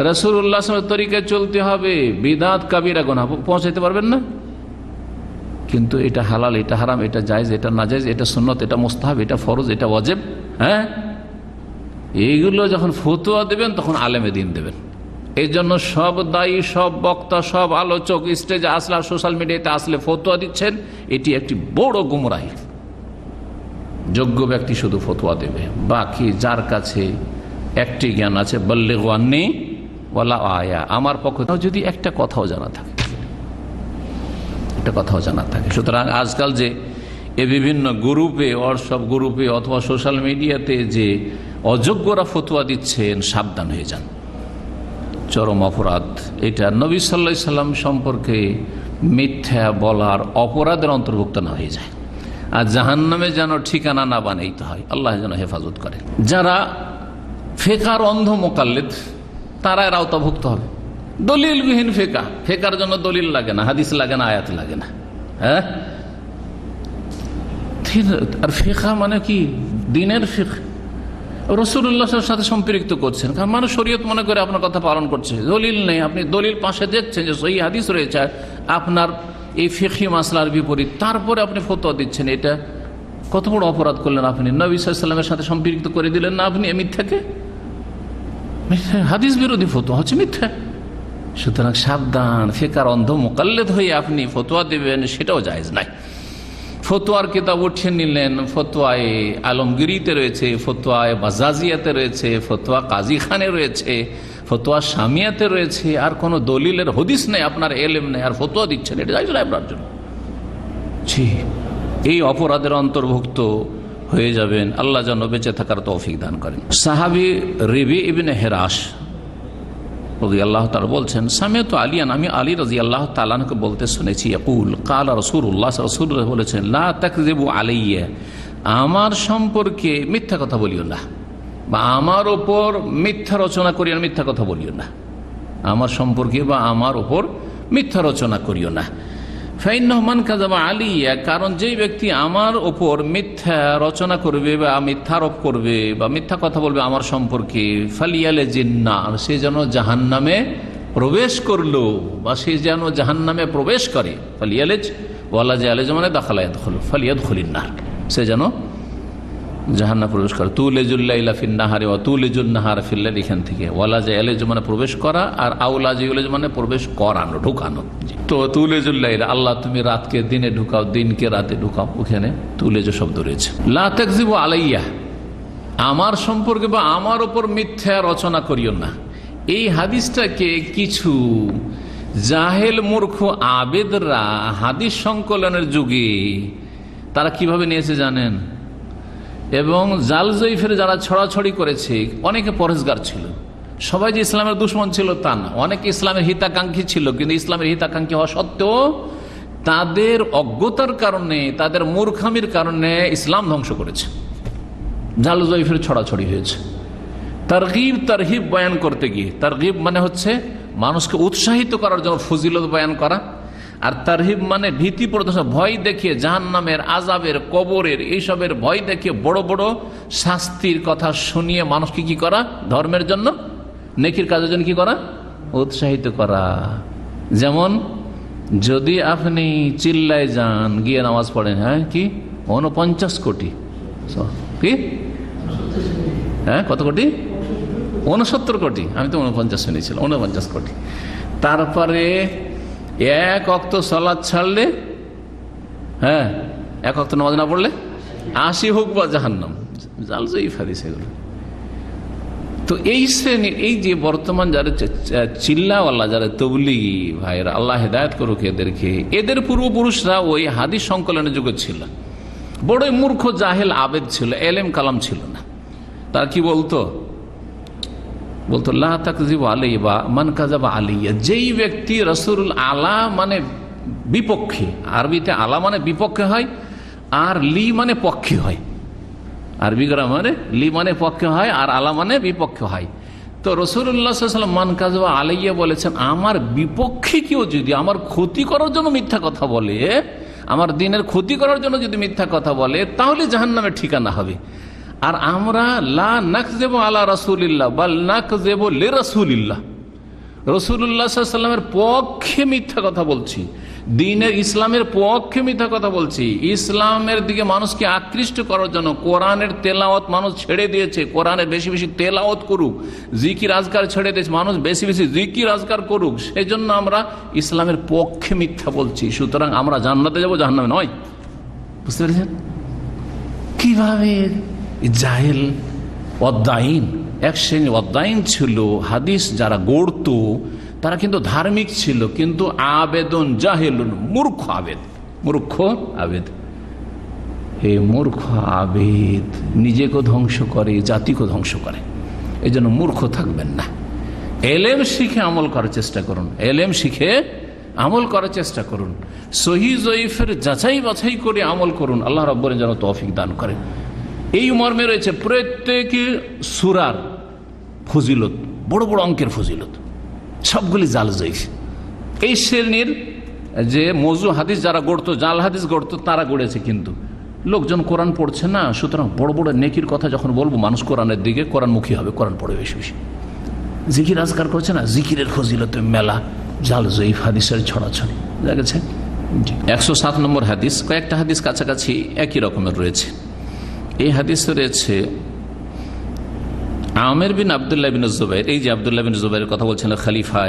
A: রাসূলুল্লাহ সাল্লাল্লাহু আলাইহি ওয়াসাল্লামের তরিকায় চলতে হবে, বিদআত কাবীরা গুনাহ, পৌঁছাতে পারবেন না? কিন্তু এটা হালাল, এটা হারাম, এটা জায়েজ, এটা নাজায়েজ, এটা সুন্নত, এটা মুস্তাহাব, এটা ফরজ, এটা ওয়াজিব, হ্যাঁ, এইগুলো যখন ফতোয়া দেবেন তখন আলেমে দিন দেবেন। এই জন্য সব দায়ী, সব বক্তা, সব আলোচক স্টেজে আসলে আর সোশ্যাল মিডিয়াতে আসলে ফতোয়া দিচ্ছেন, এটি একটি বড় গুমরাহি। যোগ্য ব্যক্তি শুধু ফতোয়া দেবে, বাকি যার কাছে একটি জ্ঞান আছে, বল্লিগু আন্নী ওয়ালা আয়া, আমার পক্ষ থেকে যদি একটা কথাও জানা থাকে, একটা কথাও জানা থাকে। সুতরাং আজকাল যে এ বিভিন্ন গ্রুপে, হোয়াটসঅ্যাপ গ্রুপে অথবা সোশ্যাল মিডিয়াতে যে অযোগ্যরা ফতোয়া দিচ্ছেন, সাবধান হয়ে যান। চরম অপরাধ এটা। নবী সাল্লাল্লাহু আলাইহি সাল্লাম সম্পর্কে মিথ্যা বলার অপরাধের অন্তর্ভুক্ত না হয়ে যায়। আর জাহান্নামে যেন ঠিকানা না বানাইতে হয়, আল্লাহ যেন হেফাজত করেন। যারা ফেকার অন্ধ মোকাল্লিদ তারা এর আওতাভুক্ত হবে। দলিলবিহীন ফেকা, ফেকার জন্য দলিল লাগে না, হাদিস লাগে না, আয়াত লাগে না। হ্যাঁ, আর ফেকা মানে কি? দিনের ফেক রাসূলুল্লাহর সাথে সম্পৃক্ত করছেন। কারণ মানুষ শরীয়ত মনে করে আপনার কথা পালন করছে, দলিল নেই। আপনি দলিল পাশে দেখছেন যে সহিহ হাদিস রয়েছে আপনার এই ফিকহি মাসলার বিপরীত, তারপরে আপনি ফতোয়া দিচ্ছেন। এটা কত বড় অপরাধ করলেন আপনি। নবী সাল্লাল্লাহু আলাইহি ওয়াসাল্লামের সাথে সম্পৃক্ত করে দিলেন না আপনি মিথ্যাকে। হাদিস বিরোধী ফতোয়া হচ্ছে মিথ্যা। সুতরাং সাবধান, ফেকার অন্ধ মোকাল্লেদ হয়ে আপনি ফতোয়া দেবেন সেটাও জায়েজ নাই। ফতোয়ার কিতাব উঠিয়ে নিলেন, ফতোয়ায় আলমগিরিতে রয়েছে, ফতোয়ায় বাজাজিয়াতে রয়েছে, ফতোয়া কাজী খানে রয়েছে, ফতোয়া শামিয়াতে রয়েছে, আর কোনো দলিলের হদিস নেই, আপনার এলেম নেই, আর ফতোয়া দিচ্ছেন, এটা জায়েজ নাই আপনার জন্য। জি, এই অপরাধের অন্তর্ভুক্ত হয়ে যাবেন। আল্লাহ যেন বেঁচে থাকার তৌফিক দান করেন। সাহাবী রিবি ইবনে হেরাস রাদিয়াল্লাহু তাআলা বলছেন, সামিআতু আলিয়ান, আমি আলী রাদিয়াল্লাহু তাআলাকে বলতে শুনেছি, ইয়াকুল ক্বালা রাসূলুল্লাহ, রাসূলুল্লাহ বলেছেন, লা তাকযিবু আলাইয়া, আমার সম্পর্কে মিথ্যা কথা বলিও না, বা আমার ওপর মিথ্যা রচনা করিও না, মিথ্যা কথা বলিও না। আমার সম্পর্কে বা আমার ওপর মিথ্যা রচনা করিও না। ফাইন্নাহু মান কাযাবা আলাইয়া, কারণ যেই ব্যক্তি আমার ওপর মিথ্যা রচনা করবে বা মিথ্যারোপ করবে বা মিথ্যা কথা বলবে আমার সম্পর্কে, ফালিয়ালিজিন নার, সে যেন জাহান্নামে প্রবেশ করলো, বা সে যেন জাহান্নামে প্রবেশ করে। ফালিয়ালিজ ওয়ালা জালেজ মানে দাখালা ইয়াদখুলু, ফালিয়াদখুলিন নার, সে যেন জাহান্নামে প্রবেশ করে। তুলিজুল লাইলা ফিন নাহারি ওয়া তুলিজুন নাহারা ফিল লাইল, এখান থেকে ওয়ালা জালেজ মানে প্রবেশ করা, আর আউলা জালেজ মানে প্রবেশ করানো, ঢুকানো। তো তুলিজুল লাইলা, আল্লাহ তুমি রাতকে দিনে ঢুকাও, দিনকে রাতে ঢুকাও, ওখানে তুলিজ শব্দ রয়েছে। লা তাকযিবু আলাইয়া, আমার সম্পর্কে বা আমার উপর মিথ্যা রচনা করিও না। এই হাদিসটাকে কিছু জাহেল মূর্খ আবেদরা হাদিস সংকলনের যুগে তারা কিভাবে নিয়েছে জানেন? এবং জাল জয়ীফের যারা ছড়াছড়ি করেছে, অনেকে পরহেজগার ছিল, সবাই যে ইসলামের দুশ্মন ছিল তা না, অনেকে ইসলামের হিতাকাঙ্ক্ষী ছিল, কিন্তু ইসলামের হিতাকাঙ্ক্ষী হওয়া সত্ত্বেও তাদের অজ্ঞতার কারণে, তাদের মূর্খামির কারণে ইসলাম ধ্বংস করেছে। জাল জয়ীফের ছড়াছড়ি হয়েছে। তারগিব তারহিব বয়ান করতে গিয়ে, তারগিব মানে হচ্ছে মানুষকে উৎসাহিত করার জন্য ফজিলত বয়ান করা, আর তারহিব মানে ভীতি প্রদর্শন, ভয় দেখিয়ে জাহান্নামের, আযাবের, কবরের, এইসবের ভয় দেখিয়ে বড় বড় শাস্তির কথা শুনিয়ে মানুষকে কি করা? ধর্মের জন্য, নেকির কাজের জন্য কি করা? উৎসাহিত করা। যেমন যদি আপনি চিল্লায় যান, গিয়ে নামাজ পড়েন, হ্যাঁ কি 49 কোটি, কি হ্যাঁ কত কোটি? 69 কোটি, আমি তো 49 শুনেছিলাম, 49 কোটি। তারপরে এক ওয়াক্ত সালাত ছাড়লে, হ্যাঁ এক ওয়াক্ত নামাজ না পড়লে 80 হোক বা জাহান্নাম। জাল জয়ীফ হাদিস এগুলো। তো এই শ্রেণীর, এই যে বর্তমান যারা চিল্লাওয়ালা, যারা তবলিগি ভাইরা, আল্লাহ হেদায়েত করুক এদেরকে, এদের পূর্বপুরুষরা ওই হাদিস সংকলনের যুগে ছিল, বড়ই মূর্খ জাহেল আবেদ ছিল, এলেম কালাম ছিল না। তারা কি বলতো? লা তাকযিবু আলাইয়া বা মান কাযাবা আলাইয়া, যেই ব্যক্তি রাসূলুল আলা মানে বিপক্ষে, আরবিতে আলা মানে বিপক্ষে হয়, আর লি মানে পক্ষে হয়, আরবি গ্রামারে লি মানে পক্ষে হয় আর আলা মানে বিপক্ষে হয়। তো রাসূলুল্লাহ সাল্লাল্লাহু আলাইহি ওয়াসাল্লাম মান কাযাবা আলাইয়া বলেছেন, আমার বিপক্ষে কেউ যদি আমার ক্ষতি করার জন্য মিথ্যা কথা বলে, আমার দিনের ক্ষতি করার জন্য যদি মিথ্যা কথা বলে, তাহলে জাহান্নামের ঠিকানা হবে। আর আমরা লা নাকযিবু আলা রাসূলিল্লাহ বাল নাকযিবু লিরাসূলিল্লাহ, রাসূলুল্লাহ সাল্লাল্লাহু আলাইহি ওয়াসাল্লামের পক্ষে মিথ্যা কথা বলছি, দ্বীনের ইসলামের পক্ষে মিথ্যা কথা বলছি। ইসলামের দিকে মানুষকে আকৃষ্ট করার জন্য কোরআনের তেলাওয়াত মানুষ ছেড়ে দিয়েছে, কোরআনের বেশি বেশি তেলাওয়াত করুক, জিকির আজকার ছেড়ে দিয়েছে, মানুষ বেশি বেশি জিকির আজকার করুক, সেই জন্য আমরা ইসলামের পক্ষে মিথ্যা বলছি। সুতরাং আমরা জান্নাতে যাব, জাহান্নামে নয়। বুঝতে পেরেছেন কিভাবে? জাহেল অদ্দাইন, এক শ্রেণী অদ্দাইন ছিল, হাদিস যারা গড়তো তারা কিন্তু ধার্মিক ছিল, কিন্তু আবেদন জাহেলুন, মূর্খ আবেদ, মূর্খ আবেদ।
B: হে মূর্খ আবেদ, নিজেকে ধ্বংস করে, জাতিকে ধ্বংস করে। এই জন্য মূর্খ থাকবেন না। এলেম শিখে আমল করার চেষ্টা করুন, এলেম শিখে আমল করার চেষ্টা করুন, সহি জয়ীফের যাচাই বাছাই করে আমল করুন। আল্লাহ রাব্বুল যেন তৌফিক দান করেন। এই মর্মে রয়েছে প্রত্যেকে সূরার ফজিলত, বড় বড় অঙ্কের ফজিলত, সবগুলি জাল জয়ীফ। এই শ্রেণীর যে মৌজু হাদিস যারা গড়তো, জাল হাদিস গড়তো, তারা গড়েছে। কিন্তু লোকজন কোরআন পড়ছে না, সুতরাং বড় বড় নেকির কথা যখন বলবো, মানুষ কোরআনের দিকে কোরআনমুখী হবে, কোরআন পড়ে বেশি বেশি। জিকির আজকার করছে না, জিকিরের ফজিলতে মেলা, জাল জয়ীফ হাদিসের ছড়াছড়ি দেখেছে। 107 নম্বর হাদিস, কয়েকটা হাদিস কাছাকাছি একই রকমের রয়েছে। এই হাদিস রয়েছে আমের বিন আবদুল্লাহ বিন জুবাইর। এই যে আবদুল্লাহ বিন জুবাইরের কথা বলছেন, খলিফা,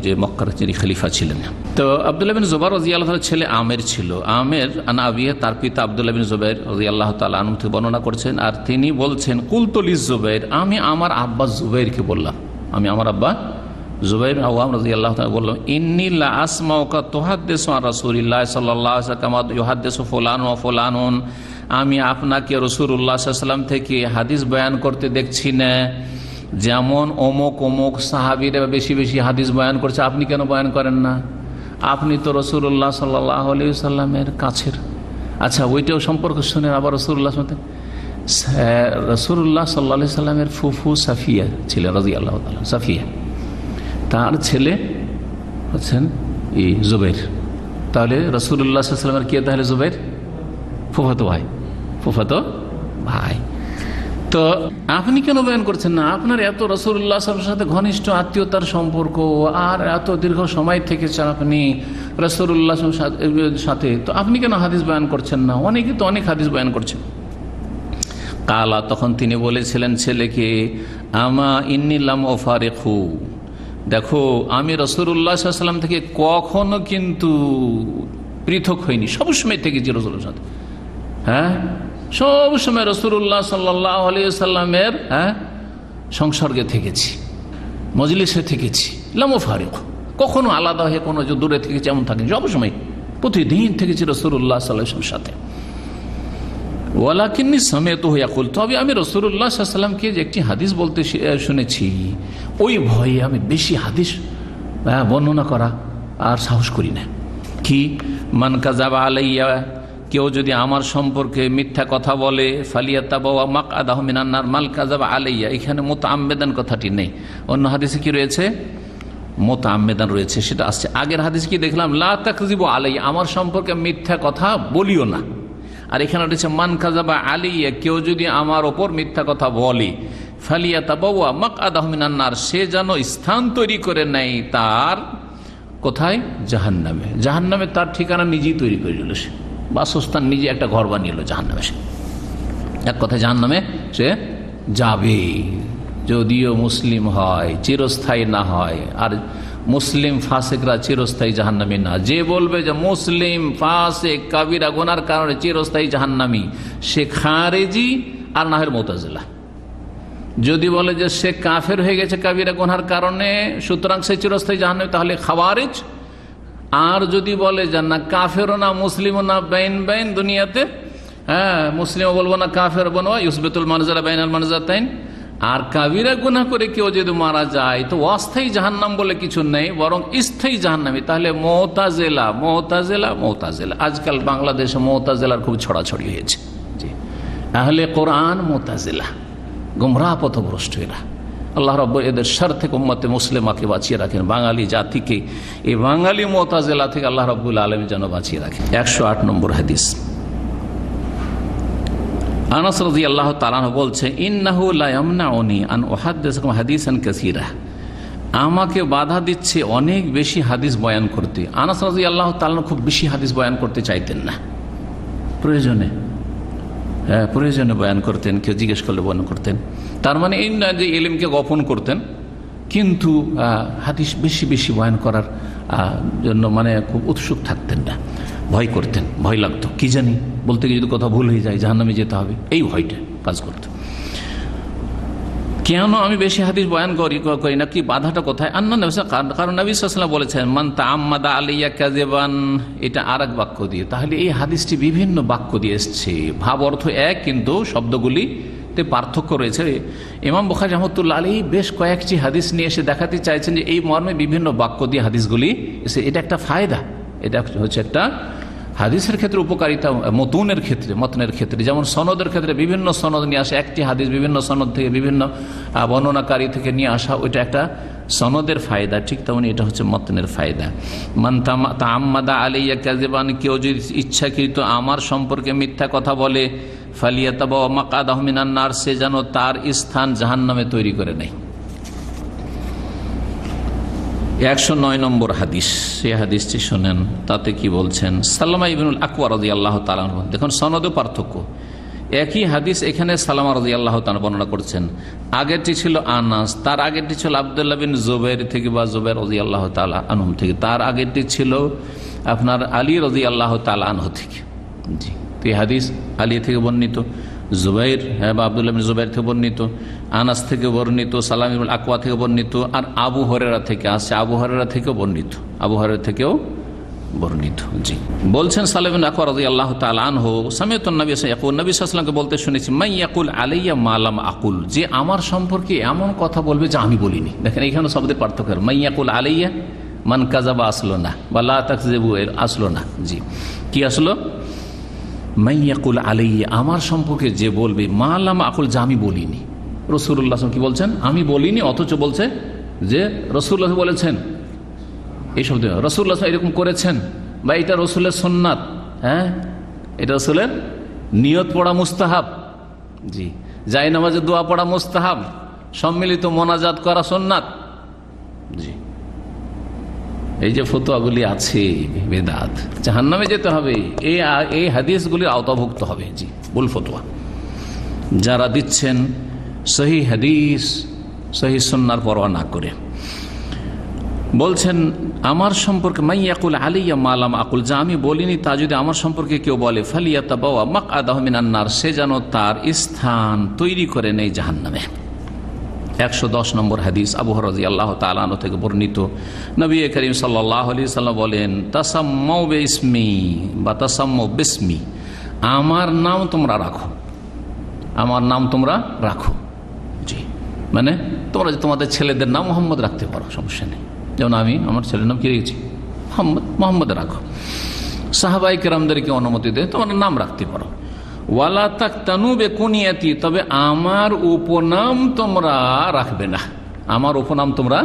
B: যে মক্কার যিনি খলিফা ছিলেন। তো আবদুল্লাহ বিন জুবাইর রাদিয়াল্লাহু তাআলা ছেলে আমের ছিল। আমের আনা আবিয়া, তার পিতা আবদুল্লাহ বিন জুবাইর রাদিয়াল্লাহু তাআলা আনহু থেকে বর্ণনা করছেন। আর তিনি বলছেন, কুলতু লিজুবাইর, আমি আমার আব্বা জুবাইরকে বললাম, আমি আমার আব্বা জুবাইর আওয়াম রাদিয়াল্লাহু তাআলা বললাম, ইন্নী লা আসমাউকা তুহাদ্দিসু আন রাসূলিল্লাহ সাল্লাল্লাহু আলাইহি ওয়াসাল্লাম কামা ইউহাদ্দিসু ফুলান ওয়া ফুলানুন। আমি আপনাকে রাসূলুল্লাহ সাল্লাল্লাহু আলাইহি ওয়াসাল্লাম থেকে হাদিস বয়ান করতে দেখছি না, যেমন অমুক অমুক সাহাবীরা বেশি বেশি হাদিস বয়ান করছে, আপনি কেন বয়ান করেন না? আপনি তো রাসূলুল্লাহ সাল্লাল্লাহু আলাইহি ওয়াসাল্লামের কাছের। আচ্ছা, ওইটাও সম্পর্ক শুনেন। আবার রাসূলুল্লাহ সাল্লাল্লাহু আলাইহি ওয়াসাল্লামের ফুফু সাফিয়া ছিলেন রাদিয়াল্লাহু তাআলা, সাফিয়া, তার ছেলে হচ্ছেন এই জুবাইর। তাহলে রাসূলুল্লাহ সাল্লাল্লাহু আলাইহি ওয়াসাল্লামের কে তাহলে জুবাইর? ফুফাতো ভাই, ফুফাতো ভাই। তো আপনি কেন বয়ান করছেন না? আপনার এত রাসূলুল্লাহ সাল্লাল্লাহু আলাইহি ওয়াসাল্লামের সাথে ঘনিষ্ঠ আত্মীয়তার সম্পর্ক, আর এত দীর্ঘ সময় থেকেছেন আপনি রাসূলুল্লাহ সাল্লাল্লাহু আলাইহি ওয়াসাল্লামের সাথে, তো আপনি কেন হাদিস বয়ান করছেন না? অনেকে তো অনেক হাদিস বয়ান করছেন। কালা, তখন তিনি বলেছিলেন ছেলেকে, আমা ইন্নী লাম উফারিকহু, দেখো আমি রাসূলুল্লাহ সাল্লাল্লাহু আলাইহি ওয়াসাল্লাম থেকে কখনো কিন্তু পৃথক হয়নি, সবসময় থেকেছি রাসূলুল্লাহর সাথে। হ্যাঁ, সবসময় রাসূলুল্লাহ সাল্লাল্লাহু আলাইহি ওয়াসাল্লামের সংসর্গে থেকেছি, মজলিসে থেকেছি। লাম উফারিকহু, কখনো আলাদা হয়ে কোনো যে দূরে থেকেছি এমন থাকেনি, সবসময় প্রতিদিন থেকেছি রাসূলুল্লাহ সাল্লাল্লাহু আলাইহি ওয়াসাল্লামের সাথে। ওয়ালাকিন্নী সামি'তুহু ইয়াকুল, তবে আমি রাসূলুল্লাহ সাল্লাল্লাহু আলাইহি ওয়াসাল্লামকে যে একটি হাদিস বলতে শুনেছি, ওই ভয়ে আমি বেশি হাদিস বর্ণনা করা আর সাহস করি না। কি? মান কাযাবা আলাইয়া, কেউ যদি আমার সম্পর্কে মিথ্যা কথা বলে, ফালিয়াতাবাওয়া মাকআদাহু মিনান নার। মাল কাযাবা আলাইয়া, এখানে মুতাআম্মিদান কথাটি নেই। অন্য হাদিসে কি রয়েছে? মুতাআম্মিদান রয়েছে, সেটা আসছে। আগের হাদিসে কি দেখলাম? লা তাকযিবু আলাইয়া, আমার সম্পর্কে মিথ্যা কথা বলিও না। আর এখানে রয়েছে মান কাযাবা আলাইয়া, কেউ যদি আমার ওপর মিথ্যা কথা বলে, ফালিয়াতাবাওয়া মাকআদাহু মিনান নার, সে যেন স্থান তৈরি করে নেয় তার কোথায়? জাহান্নামে। জাহান্নামে তার ঠিকানা নিজেই তৈরি করে নিল, সে বাসস্থান নিজে একটা ঘর বানিয়ে নিল জাহান্নামে। সে এক কথায় জাহান্নামে সে যাবে, যদিও মুসলিম হয়, চিরস্থায়ী না হয়। আর মুসলিম ফাসেকরা চিরস্থায়ী জাহান্নামী না। যে বলবে যে মুসলিম ফাসেক কাবিরা গুনার কারণে চিরস্থায়ী জাহান্নামী, সে খারেজি আর না হয় মুতাজিলা। যদি বলে যে সে কাফের হয়ে গেছে কাবিরা গুনার কারণে, সুতরাং সে চিরস্থায়ী জাহান্নামী, তাহলে খাওয়ারিজ। আর যদি বলে যে না কাফেরও না মুসলিমও না, বাইন বাইন দুনিয়াতে, হ্যাঁ মুসলিমও বলবো না কাফের বলবো, ইউসবিতুল মানজালা বাইনাল মানজাতাইন। আর কাবিরা গুনাহ করে কেউ যদি মারা যায় তো অস্থায়ী জাহান্নাম বলে কিছু নেই, বরং স্থায়ী জাহান্নামী। তাহলে মুতাজিলা, মুতাজিলা, মুতাজিলা। আজকাল বাংলাদেশে মুতাজিলার খুব ছড়াছড়ি হয়েছে। জি, আহলে কোরআন মুতাজিলা, গুমরাহ পথভ্রষ্ট এরা। আল্লাহ রাব্বুল এদের শার থেকে উম্মতে মুসলিমাকে বাঁচিয়ে রাখেন, বাঙালি জাতিকে এই বাঙালি মুতাজিলা থেকে আল্লাহ রাব্বুল আলামিন যেন বাঁচিয়ে রাখেন। 108 নম্বর হাদিস, আনাস রাদিয়াল্লাহু তাআলা বলছে, ইন্নাহু লা ইয়ামনাউনি আন উহাদ্দিসুকুম হাদিসান কাসীরা, আমাকে বাধা দিচ্ছে অনেক বেশি হাদিস বয়ান করতে। আনাস রাদিয়াল্লাহু তাআলা খুব বেশি হাদিস বয়ান করতে চাইতেন না, প্রয়োজনে, হ্যাঁ প্রয়োজনে বয়ান করতেন, কেউ জিজ্ঞেস করলে বয়ান করতেন। তার মানে এই না যে ইলমকে গোপন করতেন, কিন্তু হাদিস বেশি বেশি বয়ান করার জন্য মানে খুব উৎসুক থাকতেন না, ভয় করতেন, ভয় লাগতো, কি জানি বলতে গিয়ে যদি কথা ভুল হয়ে যায় জাহান্নামে যেতে হবে, এই ভয়টা কাজ করত। কেন আমি বেশি হাদিস বয়ান করি না, কি বাধাটা কোথায়? কারণ নবী সাল্লাল্লাহু আলাইহি ওয়াসাল্লাম বলেছেন মান তাআম্মাদা আলাইয়া কাযিবান, এটা আরেক বাক্য দিয়ে। তাহলে এই হাদিসটি বিভিন্ন বাক্য দিয়ে এসছে, ভাব অর্থ এক কিন্তু শব্দগুলিতে পার্থক্য রয়েছে। ইমাম বুখারী রাহমাতুল্লাহ আলাইহি বেশ কয়েকটি হাদিস নিয়ে এসে দেখাতে চাইছেন যে এই মর্মে বিভিন্ন বাক্য দিয়ে হাদিসগুলি এসে, এটা একটা ফায়দা, এটা হচ্ছে একটা হাদিসের ক্ষেত্রে উপকারিতা। মতনের ক্ষেত্রে যেমন সনদের ক্ষেত্রে বিভিন্ন সনদ নিয়ে আসা, একটি হাদিস বিভিন্ন সনদ থেকে বিভিন্ন বর্ণনাকারী থেকে নিয়ে আসা, ওইটা একটা সনদের ফায়দা। ঠিক তেমনি এটা হচ্ছে মতনের ফায়দা। মান তাআম্মাদা আলাইয়া কাযিবান, কেউ যদি ইচ্ছাকৃত আমার সম্পর্কে মিথ্যা কথা বলে, ফালিয়াতাবাওয়া মাকআদাহু মিনান নার, সে যেন তার স্থান জাহান্নামে তৈরি করে নেয়। 109 নম্বর হাদিস, সেই হাদিসটি শোনেন, তাতে কি বলছেন? সালামা ইবনুল আকওয়া রাদিয়াল্লাহু তাআলা আনহু, দেখুন সনদে পার্থক্য, একই হাদিস এখানে সালামা রাদিয়াল্লাহু তাআলা বর্ণনা করছেন, আগেরটি ছিল আনাস, তার আগেরটি ছিল আব্দুল্লাহ বিন জুবাইর থেকে বা জুবাইর রাদিয়াল্লাহু তাআলা আনহু থেকে, তার আগেরটি ছিল আপনার আলী রাদিয়াল্লাহু তাআলা আনহু থেকে। জি, তো এই হাদিস আলী থেকে বর্ণিত, জুবাইর বা আব্দুল্লাহ বিন জুবাইর থেকে বর্ণিত, আনাস থেকে বর্ণিত, সালাম ইবনুল আকওয়া থেকে বর্ণিত, আর আবু হুরায়রা থেকে আসছে, আবু হুরায়রা থেকেও বর্ণিত। জি, বলছেন সালাম ইবনুল আকওয়া রাদিয়াল্লাহু তাআলা আনহু, সামি'তু নবী সাল্লাল্লাহু আলাইহি ওয়াসাল্লামকে বলতে শুনেছি, মান ইয়াকুল আলাইয়া মা লাম আকুল, যে আমার সম্পর্কে এমন কথা বলবে যা আমি বলিনি। দেখেন এখানে শব্দের পার্থক্য, মান ইয়াকুল আলাইয়া, মান কাযাবা আসলো না, বা লা তাকযিবু আসলো না। জি, কি আসলো? মাইয়াকুল আলাইয়া, আমার সম্পর্কে যে বলবে, মা লাম আকুল, যা আমি বলিনি। রাসূলুল্লাহ কি বলছেন? আমি বলিনি, অথচ বলছে যে রাসূলুল্লাহ বলেছেন। এই শব্দ রাসূলুল্লাহ এরকম করেছেন, বা এটা রাসূলের সুন্নাত, হ্যাঁ এটা রাসূলের নিয়ত পড়া মুস্তাহাব। জি, যায় নামাজে দোয়া পড়া মুস্তাহাব, সম্মিলিত মোনাজাত করা সুন্নাত। জি, এই যে ফতোয়াগুলি আছে বেদাত, জাহান্নামে যেতে হবে, এই হাদিসগুলির আওতাভুক্ত হবে। জি, ভুল ফতোয়া যারা দিচ্ছেন, সহি হাদিস সহি সুন্নাহর পরোয়া না করে। বলছেন আমার সম্পর্কে, মাইয়াকুল আলাইয়া মা লাম আকুল, যা আমি বলিনি তা যদি আমার সম্পর্কে কেউ বলে, ফালিয়াতাবাওয়া মাকআদাহু মিনান নার, সে যেন তার স্থান তৈরি করে নেয় জাহান্নামে। 110 নম্বর হাদিস, আবু হুরায়রা রাদিয়াল্লাহু তাআলা আনহু থেকে বর্ণিত, নবী করিম সাল্লাল্লাহু আলাইহি ওয়াসাল্লাম বলেন, তাসাম্মাউ বিসমি বা তাসাম্মাউ বিসমি, আমার নাম তোমরা রাখো, আমার নাম তোমরা রাখো। জি, মানে তোমরা তোমাদের ছেলেদের নাম মোহাম্মদ রাখতে পারো, সমস্যা নেই। যেমন আমি আমার ছেলের নাম কি রেখেছি? মোহাম্মদ রাখো। সাহাবায়ে কেরামদেরকে অনুমতি দেয় তোমরা নাম রাখতে পারো। ওয়ালা তাকতানু বিকুনিয়াতি, তবে আমার উপনাম তোমরা রাখবে না, আমার উপনাম তোমরা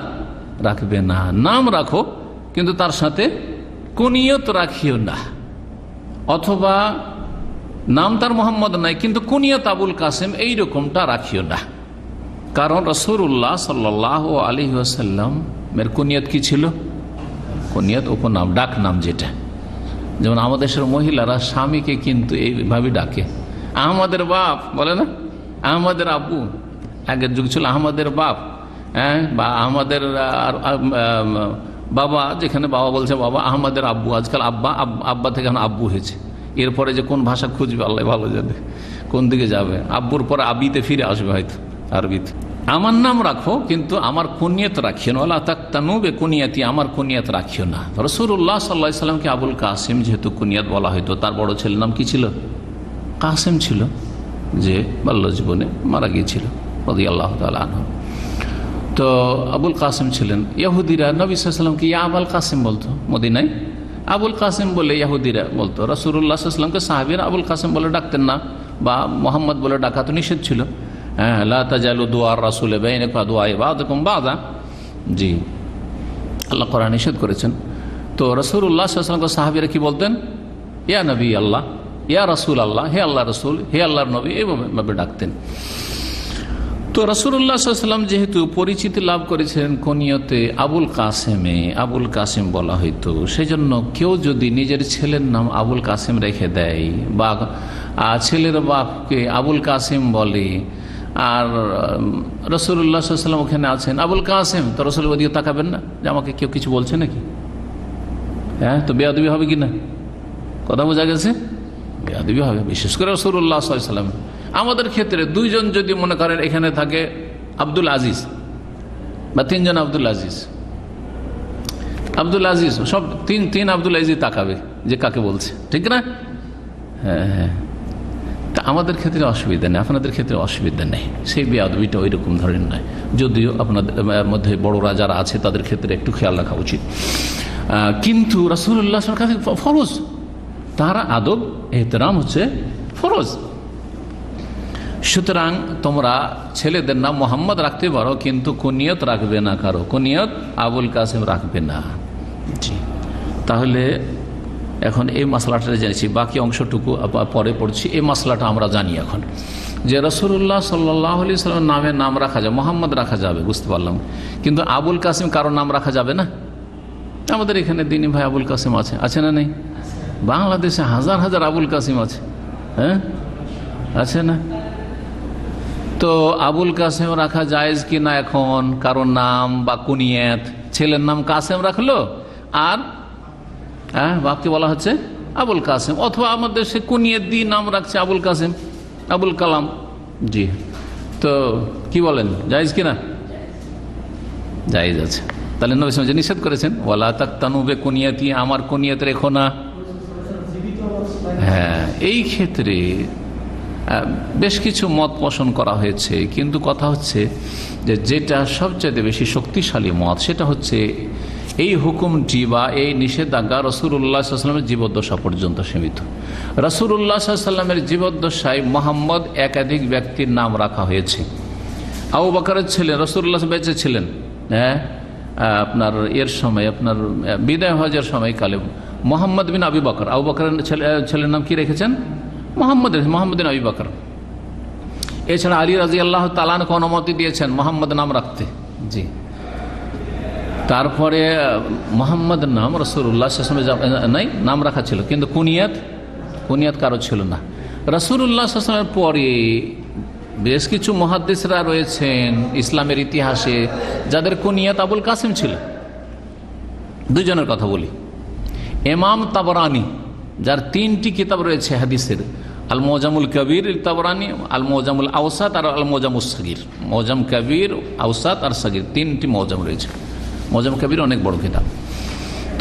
B: রাখবে না। নাম রাখো কিন্তু তার সাথে কুনিয়ত রাখিও না, অথবা নাম তার মোহাম্মদ নাই কিন্তু কুনিয়ত আবুল কাসেম, এইরকমটা রাখিও না। কারণ রাসূলুল্লাহ সাল্লাল্লাহু আলাইহি ওয়াসাল্লাম এর কুনিয়ত কি ছিল? কুনিয়ত উপনাম, ডাক নাম যেটা। যেমন আমাদের দেশের মহিলারা স্বামীকে কিন্তু এইভাবে ডাকে, আহমদের বাপ বলে না, আহমদের আব্বু। আগের যুগ ছিল আহমদের বাপ, হ্যাঁ, বা আমাদের বাবা, যেখানে বাবা বলছে বাবা, আহমদের আব্বু। আজকাল আব্বা থেকে এখন আব্বু হয়েছে। এরপরে যে কোন ভাষা খুঁজবে আল্লাহ ভালো জানে, কোন দিকে যাবে। আব্বুর পরে আবিতে ফিরে আসবে হয়তো, আরবিতে। আমার নাম রাখো কিন্তু আমার কুনিয়ত রাখিও না। ওয়ালা তাকতানু বিকুনিয়াতি, আমার কুনিয়ত রাখিও না। রাসূলুল্লাহ সাল্লাল্লাহু আলাইহি ওয়াসাল্লামকে আবুল কাসেম যেহেতু কুনিয়ত বলা হয়তো, তার বড় ছেলের নাম কি ছিল? কাসেম ছিল, যে বাল্য জীবনে মারা গিয়েছিল রাদিয়াল্লাহু তাআলা আনহু। তো আবুল কাসেম ছিলেন। ইহুদিরা নবী সাল্লাল্লাহু আলাইহি ওয়াসাল্লামকে ইয়া আবুল কাসেম বলতো, মদিনায় আবুল কাসেম বলে ইহুদিরা বলতো। রাসূলুল্লাহ সাল্লাল্লাহু আলাইহি ওয়াসাল্লামকে সাহাবীরা আবুল কাসেম বলে ডাকতেন না, বা মোহাম্মদ বলে ডাকা তো নিষেধ ছিল। হ্যাঁ, লা তাজালু দুআর রাসূল বাইনাকুম দুআ বা'দুকুম বা'দা। জি, আল্লাহ কোরআন নিষেধ করেছেন। তো রাসূলুল্লাহ সাল্লাল্লাহু আলাইহি ওয়াসাল্লামকে সাহাবীরা কি বলতেন? ইয়া নবী আল্লাহ, ইয়া রাসূল আল্লাহ, হে আল্লাহ রাসূল, হে আল্লাহর নবী, এইভাবে ডাকতেন। তো রাসূলুল্লাহ সাল্লাল্লাহু আলাইহি ওয়াসাল্লাম যেহেতু পরিচিতি লাভ করেছেন কুনিয়তে আবুল কাসেমে, আবুল কাসেম বলা হইতো, সেজন্য কেউ যদি নিজের ছেলের নাম আবুল কাসেম রেখে দেয়, বা ছেলের বাপকে আবুল কাসেম বলে, আর রাসূলুল্লাহ সাল্লাল্লাহু আলাইহি ওয়াসাল্লাম ওখানে আছেন, আবুল কাসেম, তো রাসূল ওদিকে তাকাবেন না যে আমাকে কেউ কিছু বলছে নাকি? হ্যাঁ, তো বেয়াদবি হবে কি না? কথা বোঝা গেছে? বেয়াদবি হবে, বিশেষ করে রাসূলুল্লাহ সাল্লাল্লাহু আলাইহি ওয়াসাল্লাম। আমাদের ক্ষেত্রে দুইজন যদি মনে করেন এখানে থাকে, আব্দুল আজিজ বা তিনজন আব্দুল আজিজ, আব্দুল আজিজ সব তিন আব্দুল আজিজ তাকাবে যে কাকে বলছে, ঠিক না? হ্যাঁ হ্যাঁ, তা আমাদের ক্ষেত্রে অসুবিধা নেই, আপনাদের ক্ষেত্রে অসুবিধা নেই, সেই বেয়াদবিটা ওই রকম ধরনের নয়। যদিও আপনাদের মধ্যে বড়রা যারা আছে তাদের ক্ষেত্রে একটু খেয়াল রাখা উচিত, কিন্তু রাসূলুল্লাহর কাছে ফরজ, তার আদব এহতেরাম হচ্ছে ফরজ। সুতরাং তোমরা ছেলেদের নাম মোহাম্মদ রাখতে পারো, কিন্তু কুনিয়ত রাখবে না, কারো কুনিয়ত আবুল কাসেম রাখবে না। জি, তাহলে এখন এই মশলাটা জেনেছি, বাকি অংশটুকু পরে পড়ছি। এই মশলাটা আমরা জানি এখন যে রাসূলুল্লাহ সাল্লাল্লাহু আলাইহি ওয়াসাল্লামের নামের নাম রাখা যাবে, মোহাম্মদ রাখা যাবে, বুঝতে পারলাম, কিন্তু আবুল কাসেম কারোর নাম রাখা যাবে না। আমাদের এখানে দিনী ভাই আবুল কাসেম আছে না নেই? বাংলাদেশে হাজার হাজার আবুল কাসেম আছে, হ্যাঁ আছে না? তো আবুল কাসেম রাখা জায়েজ কি না এখন? কারোর নাম বা কুনিয়াত, ছেলের নাম কাসেম রাখলো আর বাপকে বলা হচ্ছে আবুল কাসেম, অথবা আমাদের সে কুনিয়াত দিয়ে নাম রাখছে আবুল কাসেম, আবুল কালাম। জি, তো কি বলেন, জায়েজ কি না? জায়েজ আছে। তাহলে নবী সাল্লাল্লাহু আলাইহি ওয়াসাল্লাম নিষেধ করেছেন, ওয়ালা তাকতানু বিকুনিয়াতি, আমার কুনিয়াত রেখো না। হ্যাঁ, এই ক্ষেত্রে বেশ কিছু মত পোষণ করা হয়েছে, কিন্তু কথা হচ্ছে যে যেটা সবচেয়ে বেশি শক্তিশালী মত সেটা হচ্ছে এই হুকুমটি বা এই নিষেধাজ্ঞা রাসূলুল্লাহ সাল্লাল্লাহু আলাইহি ওয়াসাল্লামের জীবদ্দশা পর্যন্ত সীমিত। রাসূলুল্লাহ সাল্লাল্লাহু আলাইহি ওয়াসাল্লামের জীবদ্দশায় মোহাম্মদ একাধিক ব্যক্তির নাম রাখা হয়েছে। আবু বকরের ছেলে রাসূলুল্লাহ বেঁচে ছিলেন, হ্যাঁ, আপনার এর সময়, আপনার বিদায় হজের সময়কালে মোহাম্মদ বিন আবি বকর, আবু বকরের ছেলের নাম কি রেখেছেন? মোহাম্মদ বিন আবি বকর। এছাড়া আলী রাদিয়াল্লাহু তাআলা আনহু অনুমতি দিয়েছেন মোহাম্মদ নাম রাখতে। জি, তারপরে মোহাম্মদ নাম রাসূলুল্লাহ সাল্লাল্লাহু আলাইহি ওয়াসাল্লামের নাই, নাম রাখা ছিল, কিন্তু কুনিয়াত কারো ছিল না। রাসূলুল্লাহ সাল্লাল্লাহু আলাইহি ওয়াসাল্লামের পরে বেশ কিছু মুহাদ্দিসরা রয়েছেন ইসলামের ইতিহাসে যাদের কুনিয়াত আবুল কাসেম ছিল। দুজনের কথা বলি। ইমাম তাবরানি, যার 3টি কিতাব রয়েছে হাদিসের, আল মুজামুল কবির তাবরানি, আল মুজামুল আওসাত আর আল মুজামুস সাগীর। মুজাম কবির, আওসাত আর সাগীর 3টি মুজাম রয়েছে। মুজাম কবির অনেক বড় কিতাব।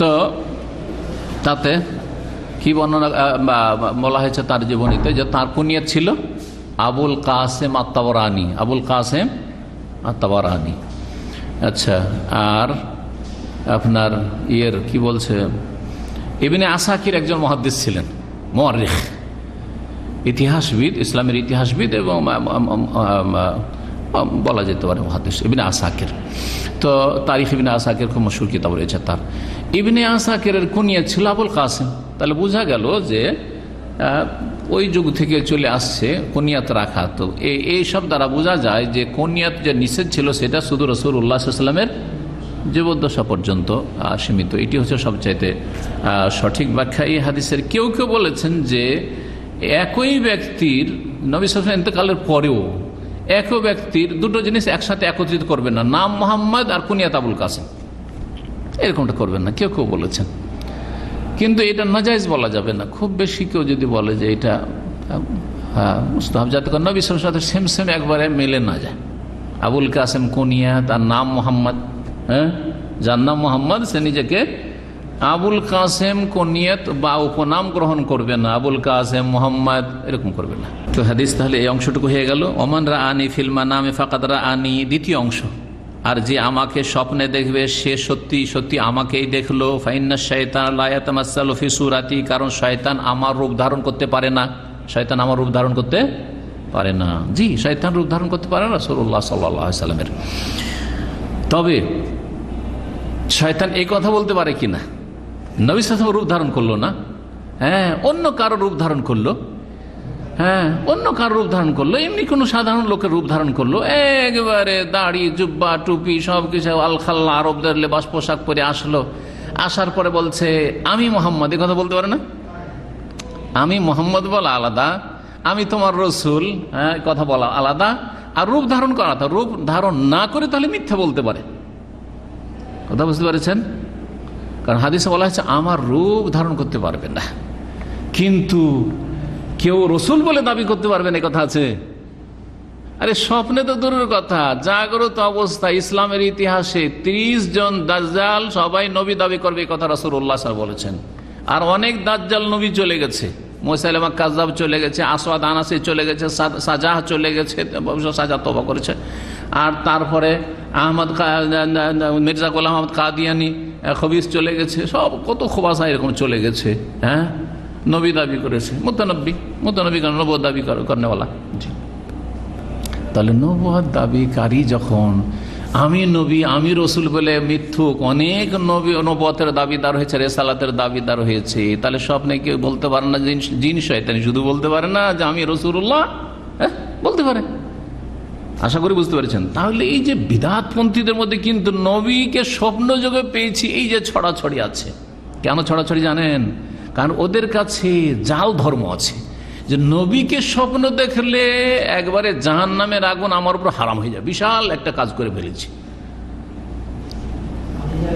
B: তো তাতে কি বর্ণনা বলা হয়েছে তার জীবনীতে, যে তার কুনিয়াত ছিল আবুল কাসেম আত-তাবরানি, আবুল কাসেম আত-তাবরানি। আচ্ছা, আর আপনার কি বলছে, ইবনে আসাকির একজন মুহাদ্দিস ছিলেন, মুআররিখ, ইতিহাসবিদ, ইসলামের ইতিহাসবিদ এবং বলা যেতে পারে মুহাদ্দিস ইবনে আসাকির। তো তারিখ ইবনে আসাকির খুব মশহুর কিতাব রয়েছে তার। ইবনে আসাকিরের কুনিয়াত ছিল আবুল কাসেম। তাহলে বোঝা গেল যে ওই যুগ থেকে চলে আসছে কুনিয়াত রাখা। তো এই সব দ্বারা বোঝা যায় যে কুনিয়াত যে নিষেধ ছিল সেটা শুধু রাসূলুল্লাহ সাল্লাল্লাহু আলাইহি ওয়াসাল্লামের জীবদ্দশা পর্যন্ত সীমিত। এটি হচ্ছে সবচাইতে সঠিক ব্যাখ্যা এই হাদিসের। কেউ কেউ বলেছেন যে একই ব্যক্তির, নবী সাল্লাল্লাহু আলাইহি ওয়াসাল্লাম ইন্তেকালের পরেও একই ব্যক্তির দুটো জিনিস একসাথে একত্রিত করবেন না, নাম মোহাম্মদ আর কুনিয়াত আবুল কাসেম, এরকমটা করবেন না, কেউ কেউ বলেছেন। কিন্তু এটা নাজায়েজ বলা যাবে না। খুব বেশি কেউ যদি বলে যে এটা মুস্তাহাব, যাতে করে নবী সাল্লাল্লাহু আলাইহি ওয়াসাল্লামের সেম একবারে মেলে না যায়। আবুল কাসেম কুনিয়াত আর নাম মোহাম্মদ, হ্যাঁ, যার নাম মোহাম্মদ সে নিজেকে আবুল কাসেম কুনিয়াত বা উপনাম গ্রহণ করবে না, আবুল কাসেম মোহাম্মদ এরকম করবে না। তো হাদিস তাহলে এই অংশটুকু হয়ে গেল। ওমান রাআনি ফিল মানামি ফাকাদ রাআনি, দ্বিতীয় অংশ। আর যে আমাকে স্বপ্নে দেখবে সে সত্যি সত্যি আমাকেই দেখলো। ফাইন্না শাইতান লা ইয়াতামাসসালু ফি সূরাতি, কারণ শয়তান আমার রূপ ধারণ করতে পারে না। শয়তান আমার রূপ ধারণ করতে পারে না। জি, শয়তান রূপ ধারণ করতে পারে না রাসূলুল্লাহ সাল্লাল্লাহু আলাইহি ওয়াসাল্লামের। তবে শয়তান এই কথা বলতে পারে কিনা, নবী সাল্লাল্লাহু আলাইহি ওয়াসাল্লাম রূপ ধারণ করলো না, হ্যাঁ, অন্য কারো রূপ ধারণ করলো, হ্যাঁ, অন্য কারো রূপ ধারণ করলো, এমনি কোনো সাধারণ লোকের রূপ ধারণ করলো, একেবারে দাড়ি জুব্বা টুপি সব কিছু আলখাল্লা আরবদের লেবাস পোশাক পরে আসলো। আসার পরে বলছে আমি মোহাম্মদ, এই কথা বলতে পারে না? আমি মোহাম্মদ বলা আলাদা, আমি তোমার রসুল, হ্যাঁ, কথা বলা আলাদা, আর রূপ ধারণ করা। রূপ ধারণ না করে তাহলে মিথ্যা বলতে পারে। কথা বুঝতে পেরেছেন? কারণ হাদিসে বলা হয়েছে আমার রূপ ধারণ করতে পারবে না, কিন্তু কেউ রসুল বলে দাবি করতে পারবেন, এই কথা আছে? আরে স্বপ্নে তো দূরের কথা, জাগ্রত অবস্থায় ইসলামের ইতিহাসে 30 জন দাজ্জাল সবাই নবী দাবি করবে, এই কথা রাসূলুল্লাহ সাল্লাল্লাহু আলাইহি ওয়াসাল্লাম বলেছেন। আর অনেক দাজ্জাল নবী চলে গেছে, মুসাইলামা কাযযাব চলে গেছে, আসওয়াদ আনাসি চলে গেছে, সাজাহ চলে গেছে, সাজা তওবা করেছে। আর তারপরে মির্জা গোলাম আহমদ কাদিয়ানি খবিস চলে গেছে, সব কত খোবাসা এরকম চলে গেছে। হ্যাঁ, নবী দাবি করেছে, মুতানব্বী নবুয়ত দাবি করেনেওয়ালা। জি, তাহলে নবুয়ত দাবিকারী যখন আমি নবী আমি রসুল বলে মিথ্যুক অনেক নবী নবুয়তের দাবিদার হয়েছে, রেসালাতের দাবিদার হয়েছে, তাহলে স্বপ্নে কেউ বলতে পারে না জিন শয়তানি শুধু বলতে পারে না যে আমি রাসূলুল্লাহ, বলতে পারে। আশা করি বুঝতে পেরেছেন। তাহলে এই যে বিদআতপন্থীদের মধ্যে কিন্তু নবীকে স্বপ্ন যোগে পেয়েছি, এই যে ছড়াছড়ি আছে। কেন ছড়াছড়ি জানেন? কারণ ওদের কাছে জাল ধর্ম আছে যে নবীকে স্বপ্ন দেখলে একবারে জাহান্নামের আগুন আমার উপর হারাম হয়ে যায়, বিশাল একটা কাজ করে ফেলেছি।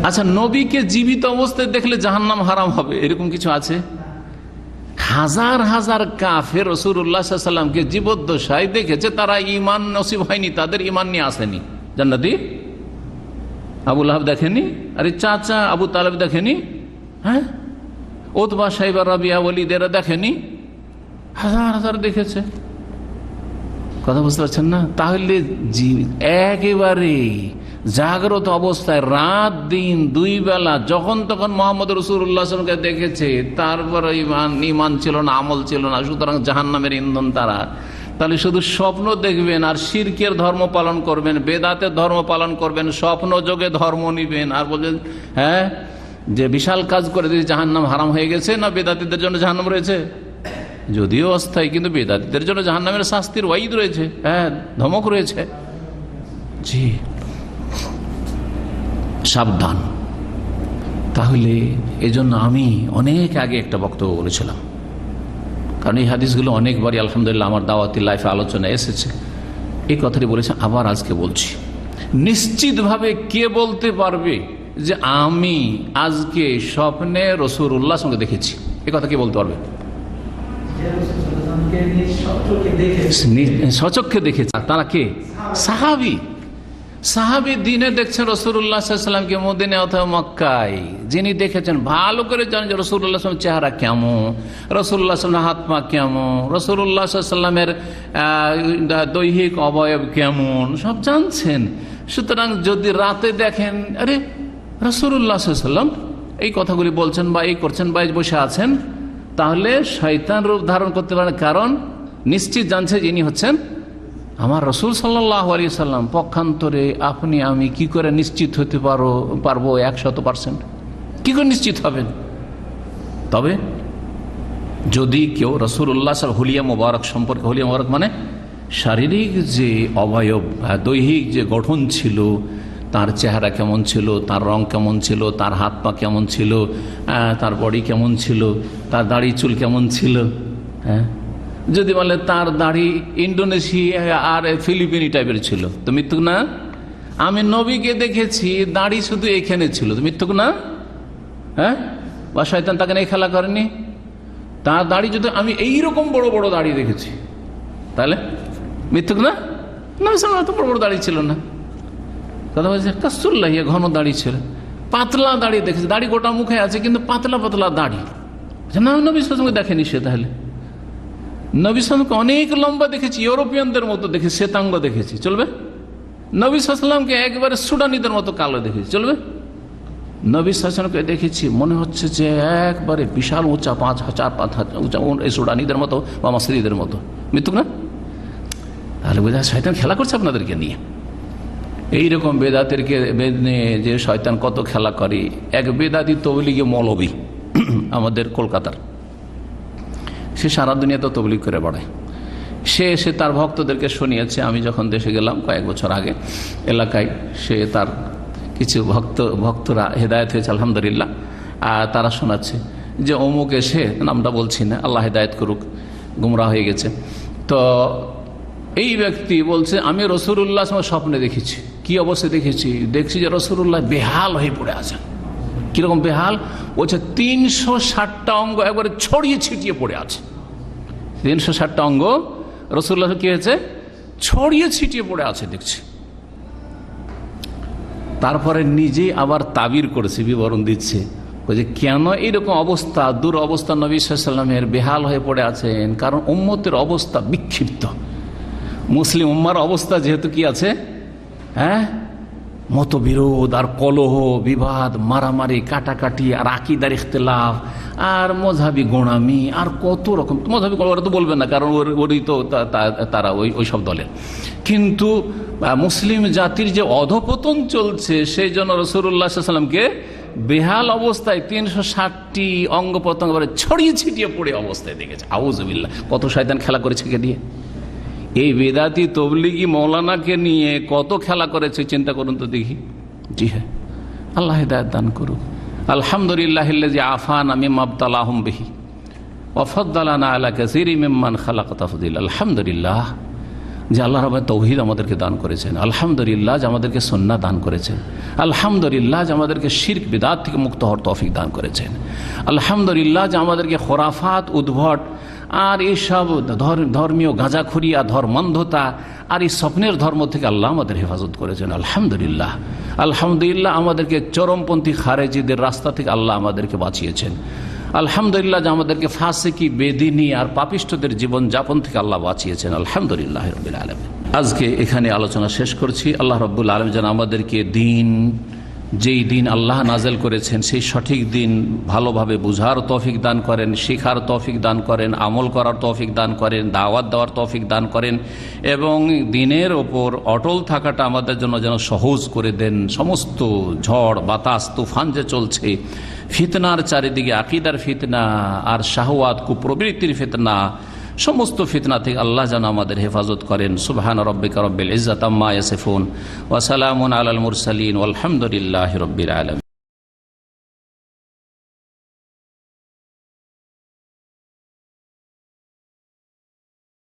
B: আচ্ছা, নবীকে জীবিত অবস্থায় দেখলে জাহান্নাম হারাম হবে, এরকম কিছু আছে? হাজার হাজার কাফের রাসূলুল্লাহ সাল্লাল্লাহু আলাইহি ওয়াসাল্লামকে জীবদ্দশায় দেখেছে, তারা ঈমান নসিব হয়নি, তাদের ঈমান নিয়ে আসেনি। জান্নাতি আবু লাহাব দেখেনি, আরে চাচা আবু তালেব দেখেনি, হ্যাঁ, উতবা সাইবা রাবিয়া ওয়ালিদেরা দেখেনি, হাজার হাজার দেখেছে। কথা বুঝতে পারছেন না? তাহলে একেবারে জাগ্রত অবস্থায় রাত দিন 2 বেলা যখন তখন মোহাম্মদ রাসূলুল্লাহ সাল্লাল্লাহু আলাইহি ওয়াসাল্লামকে দেখেছে, তারপরে ঈমান ছিল না, আমল ছিল না, সুতরাং জাহান্নামের ইন্ধন তারা। তাহলে শুধু স্বপ্ন দেখবেন আর শিরকের ধর্ম পালন করবেন, বেদাতের ধর্ম পালন করবেন, স্বপ্ন যোগে ধর্ম নিবেন আর বলবেন হ্যাঁ যে বিশাল কাজ করে দিয়েছে, জাহান্নাম হারাম হয়ে গেছে। না, বেদাতীদের জন্য জাহান্নাম রয়েছে, যদিও অস্থায়ী, কিন্তু বেদাতীদের জন্য জাহান্নামের শাস্তির ওয়াইদ রয়েছে, হ্যাঁ, ধমক রয়েছে। জি, সাবধান। তাহলে এজন্য আমি অনেক আগে একটা বক্তব্য বলেছিলাম, কারণ এই হাদিসগুলো অনেকবারই আলহামদুলিল্লাহ আমার দাওয়াতি লাইফে আলোচনা এসেছে। এই কথাটি বলেছে, আবার আজকে বলছি। নিশ্চিতভাবে কে বলতে পারবে যে আমি আজকে স্বপ্নে রাসূলুল্লাহর সঙ্গে দেখেছি? এ কথা কে বলতে পারবে? সচক্ষে দেখেছে। তারা কে? সাহাবী। দিনে দেখছেন রাসূলুল্লাহ সাল্লাল্লাহু আলাইহি ওয়াসাল্লামকে মদিনায় অথবা মক্কায়, যিনি দেখেছেন ভালো করে জানেন যে রাসূলুল্লাহ সাল্লাল্লাহু আলাইহি ওয়াসাল্লামের চেহারা কেমন, রাসূলুল্লাহ সাল্লাল্লাহু আলাইহি ওয়াসাল্লামের হাত পা কেমন, রাসূলুল্লাহ সাল্লাল্লাহু আলাইহি ওয়াসাল্লামের দৈহিক অবয়ব কেমন, সব জানছেন। সুতরাং যদি রাতে দেখেন আরে রাসূলুল্লাহ সাল্লাল্লাহু আলাইহি ওয়াসাল্লাম এই কথাগুলি বলছেন বা এই করছেন বা বসে আছেন, তাহলে শয়তান রূপ ধারণ করতে পারেন, কারণ নিশ্চিত জানছে যিনি হচ্ছেন আমার রাসূল সাল্লাল্লাহু আলাইহি ওয়াসাল্লাম। পক্ষান্তরে আপনি আমি কি করে নিশ্চিত হতে পারবো 100%? কি করে নিশ্চিত হবেন? তবে যদি কেউ রাসূলুল্লাহ সাল্লাল্লাহু হুলিয়া মুবারক সম্পর্কে, হুলিয়া মুবারক মানে শারীরিক যে অবয়ব, দৈহিক যে গঠন ছিল, তার চেহারা কেমন ছিল, তার রং কেমন ছিল, তার হাত পা কেমন ছিল, তার বডি কেমন ছিল, তার দাড়ি চুল কেমন ছিল, হ্যাঁ, যদি বলে তার দাড়ি ইন্দোনেশিয়া আর ফিলিপিনি টাইপের ছিল, তো মিথ্যুক না? আমি নবীকে দেখেছি দাড়ি শুধু এখানে ছিল, তো মিথ্যুক না? হ্যাঁ, বা শয়তান তাকে নিয়ে খেলা করেনি? তার দাড়ি যদি আমি এইরকম বড় বড় দাড়ি দেখেছি, তাহলে মিথ্যুক না? নবী সাল্লাল্লাহু আলাইহি ওয়াসাল্লাম এত বড় বড় দাড়ি ছিল না। কথা বলছে কাসুল্লাহিয়া, ঘন দাড়ি ছিল, পাতলা দাড়ি দেখেছে, দাড়ি গোটা মুখে আছে কিন্তু পাতলা পাতলা দাড়ি। না, নবী সাল্লাল্লাহু আলাইহি ওয়াসাল্লামকে দেখেনি সে। তাহলে নবী সাল্লাল্লাহু আলাইহি ওয়াসাল্লামকে অনেক লম্বা দেখেছি, ইউরোপিয়ানদের মতো দেখেছি, শ্বেতাঙ্গ দেখেছি, চলবে? নবী সাল্লাল্লাহু আলাইহি ওয়াসাল্লামকে একবারে সুডানিদের মতো কালো দেখেছি, চলবে? নবী সাল্লাল্লাহু আলাইহি ওয়াসাল্লামকে দেখেছি মনে হচ্ছে যে একবারে বিশাল উঁচা, 5,000 উঁচা, এই সুডানিদের মতো বা মাসরিদের মতো, মিথ্যুক না? তাহলে বোঝা শয়তান খেলা করছে আপনাদেরকে নিয়ে। এইরকম বেদাতেরকে নিয়ে যে শয়তান কত খেলা করে। এক বেদাতি তবলিগে মৌলবী আমাদের কলকাতার, সে সারা দুনিয়াতে তবলিগ করে বেড়ায়। সে এসে তার ভক্তদেরকে শুনিয়েছে, আমি যখন দেশে গেলাম কয়েক বছর আগে এলাকায়, সে তার কিছু ভক্তরা হেদায়েত হয়েছে আলহামদুলিল্লাহ, আর তারা শোনাচ্ছে যে অমুক এসে, নামটা বলছি না, আল্লাহ হেদায়েত করুক, গুমরা হয়ে গেছে, তো এই ব্যক্তি বলছে আমি রাসূলুল্লাহ স্বপ্নে দেখেছি। কি অবস্থায় দেখেছি? দেখছি যে রাসূলুল্লাহ বেহাল হয়ে পড়ে আছেন। কিরকম বেহাল? বলছে 360টা অঙ্গ একবারে ছড়িয়ে ছিটিয়ে পড়ে আছে। 360টা অঙ্গ রাসূলুল্লাহ কি হয়েছে? ছড়িয়ে ছিটিয়ে পড়ে আছে দেখছি। তারপরে নিজেই আবার তাবির করেছে, বিবরণ দিচ্ছে যে কেন এইরকম অবস্থা, দুরবস্থা নবী সাল্লাল্লাহু আলাইহি ওয়াসাল্লামের বেহাল হয়ে পড়ে আছেন। কারণ উম্মতের অবস্থা বিক্ষিপ্ত, মুসলিম উম্মার অবস্থা যেহেতু কি আছে, মতবিরোধ আর কলহ, বিবাদ, মারামারি, কাটাকাটি, আর আকীদার ইখতিলাফ, আর মযহাবী গোঁড়ামি, আর কত রকম। মযহাবী গোঁড়ামি তো বলবেন না, কারণ ওরই তো তারা ওই সব দলের। কিন্তু মুসলিম জাতির যে অধপতন চলছে, সেই জন্য রাসূলুল্লাহ সাল্লাল্লাহু আলাইহি ওয়াসাল্লামকে বেহাল অবস্থায় 360টি অঙ্গ প্রত্যঙ্গ ছড়িয়ে ছিটিয়ে পড়ে অবস্থায় দেখেছে। আউযুবিল্লাহ, কত শয়তান খেলা করেছে কে দিয়ে। এই বেদাতি তবলিগি মৌলানাকে নিয়ে কত খেলা করেছে, চিন্তা করুন তো দেখি। জি হ্যাঁ, আল্লাহ হিদায়াত দান করুক। আলহামদুলিল্লাহিল্লাযী আফানা মিম্মা ইবতালাহুম বিহি ওয়া ফাদ্দালানা আলা কাসীরিম মিম্মান খালাকা তাফদীলা। আলহামদুলিল্লাহ যে আল্লাহ রাব্বুল তাওহীদ আমাদেরকে দান করেছেন। আলহামদুলিল্লাহ যে আমাদেরকে সুন্নাহ দান করেছেন। আলহামদুলিল্লাহ যে আমাদেরকে শিরক বিদআত থেকে মুক্ত হওয়ার তৌফিক দান করেছেন। আলহামদুলিল্লাহ যে আমাদেরকে খুরাফাত, উদ্ভট আর এইসব ধর্মীয় গাঁজাখুরি আর ধর্মান্ধতা আর এই স্বপ্নের ধর্ম থেকে আল্লাহ আমাদের হেফাজত করেছেন। আলহামদুলিল্লাহ, আলহামদুলিল্লাহ আমাদেরকে চরমপন্থী খারেজিদের রাস্তা থেকে আল্লাহ আমাদেরকে বাঁচিয়েছেন। আলহামদুলিল্লাহ যে আমাদেরকে ফাসিকি, বেদিনী আর পাপিষ্ঠদের জীবন যাপন থেকে আল্লাহ বাঁচিয়েছেন। আলহামদুলিল্লাহ রাব্বিল আলামিন। আজকে এখানে আলোচনা শেষ করছি। আল্লাহ রাব্বুল আলামিন যেন আমাদেরকে দিন, যেই দিন আল্লাহ নাজেল করেছেন সেই সঠিক দিন ভালোভাবে বুঝার তৌফিক দান করেন, শেখার তৌফিক দান করেন, আমল করার তৌফিক দান করেন, দাওয়াত দেওয়ার তৌফিক দান করেন, এবং দিনের ওপর অটল থাকাটা আমাদের জন্য যেন সহজ করে দেন। সমস্ত ঝড় বাতাস তুফান যে চলছে, ফিতনার চারিদিকে, আকীদার ফিতনা আর শাহওয়াত, কুপ্রবৃত্তির ফিতনা, সমস্ত ফিতনা থেকে আল্লাহ যেন আমাদের হেফাজত করেন। সুবহান রাব্বিকা রাব্বিল ইজ্জাতি আম্মা ইয়াসিফুন ওয়া সালামুন আলাল মুরসালিন ওয়ালহামদুলিল্লাহি রাব্বিল আলামিন।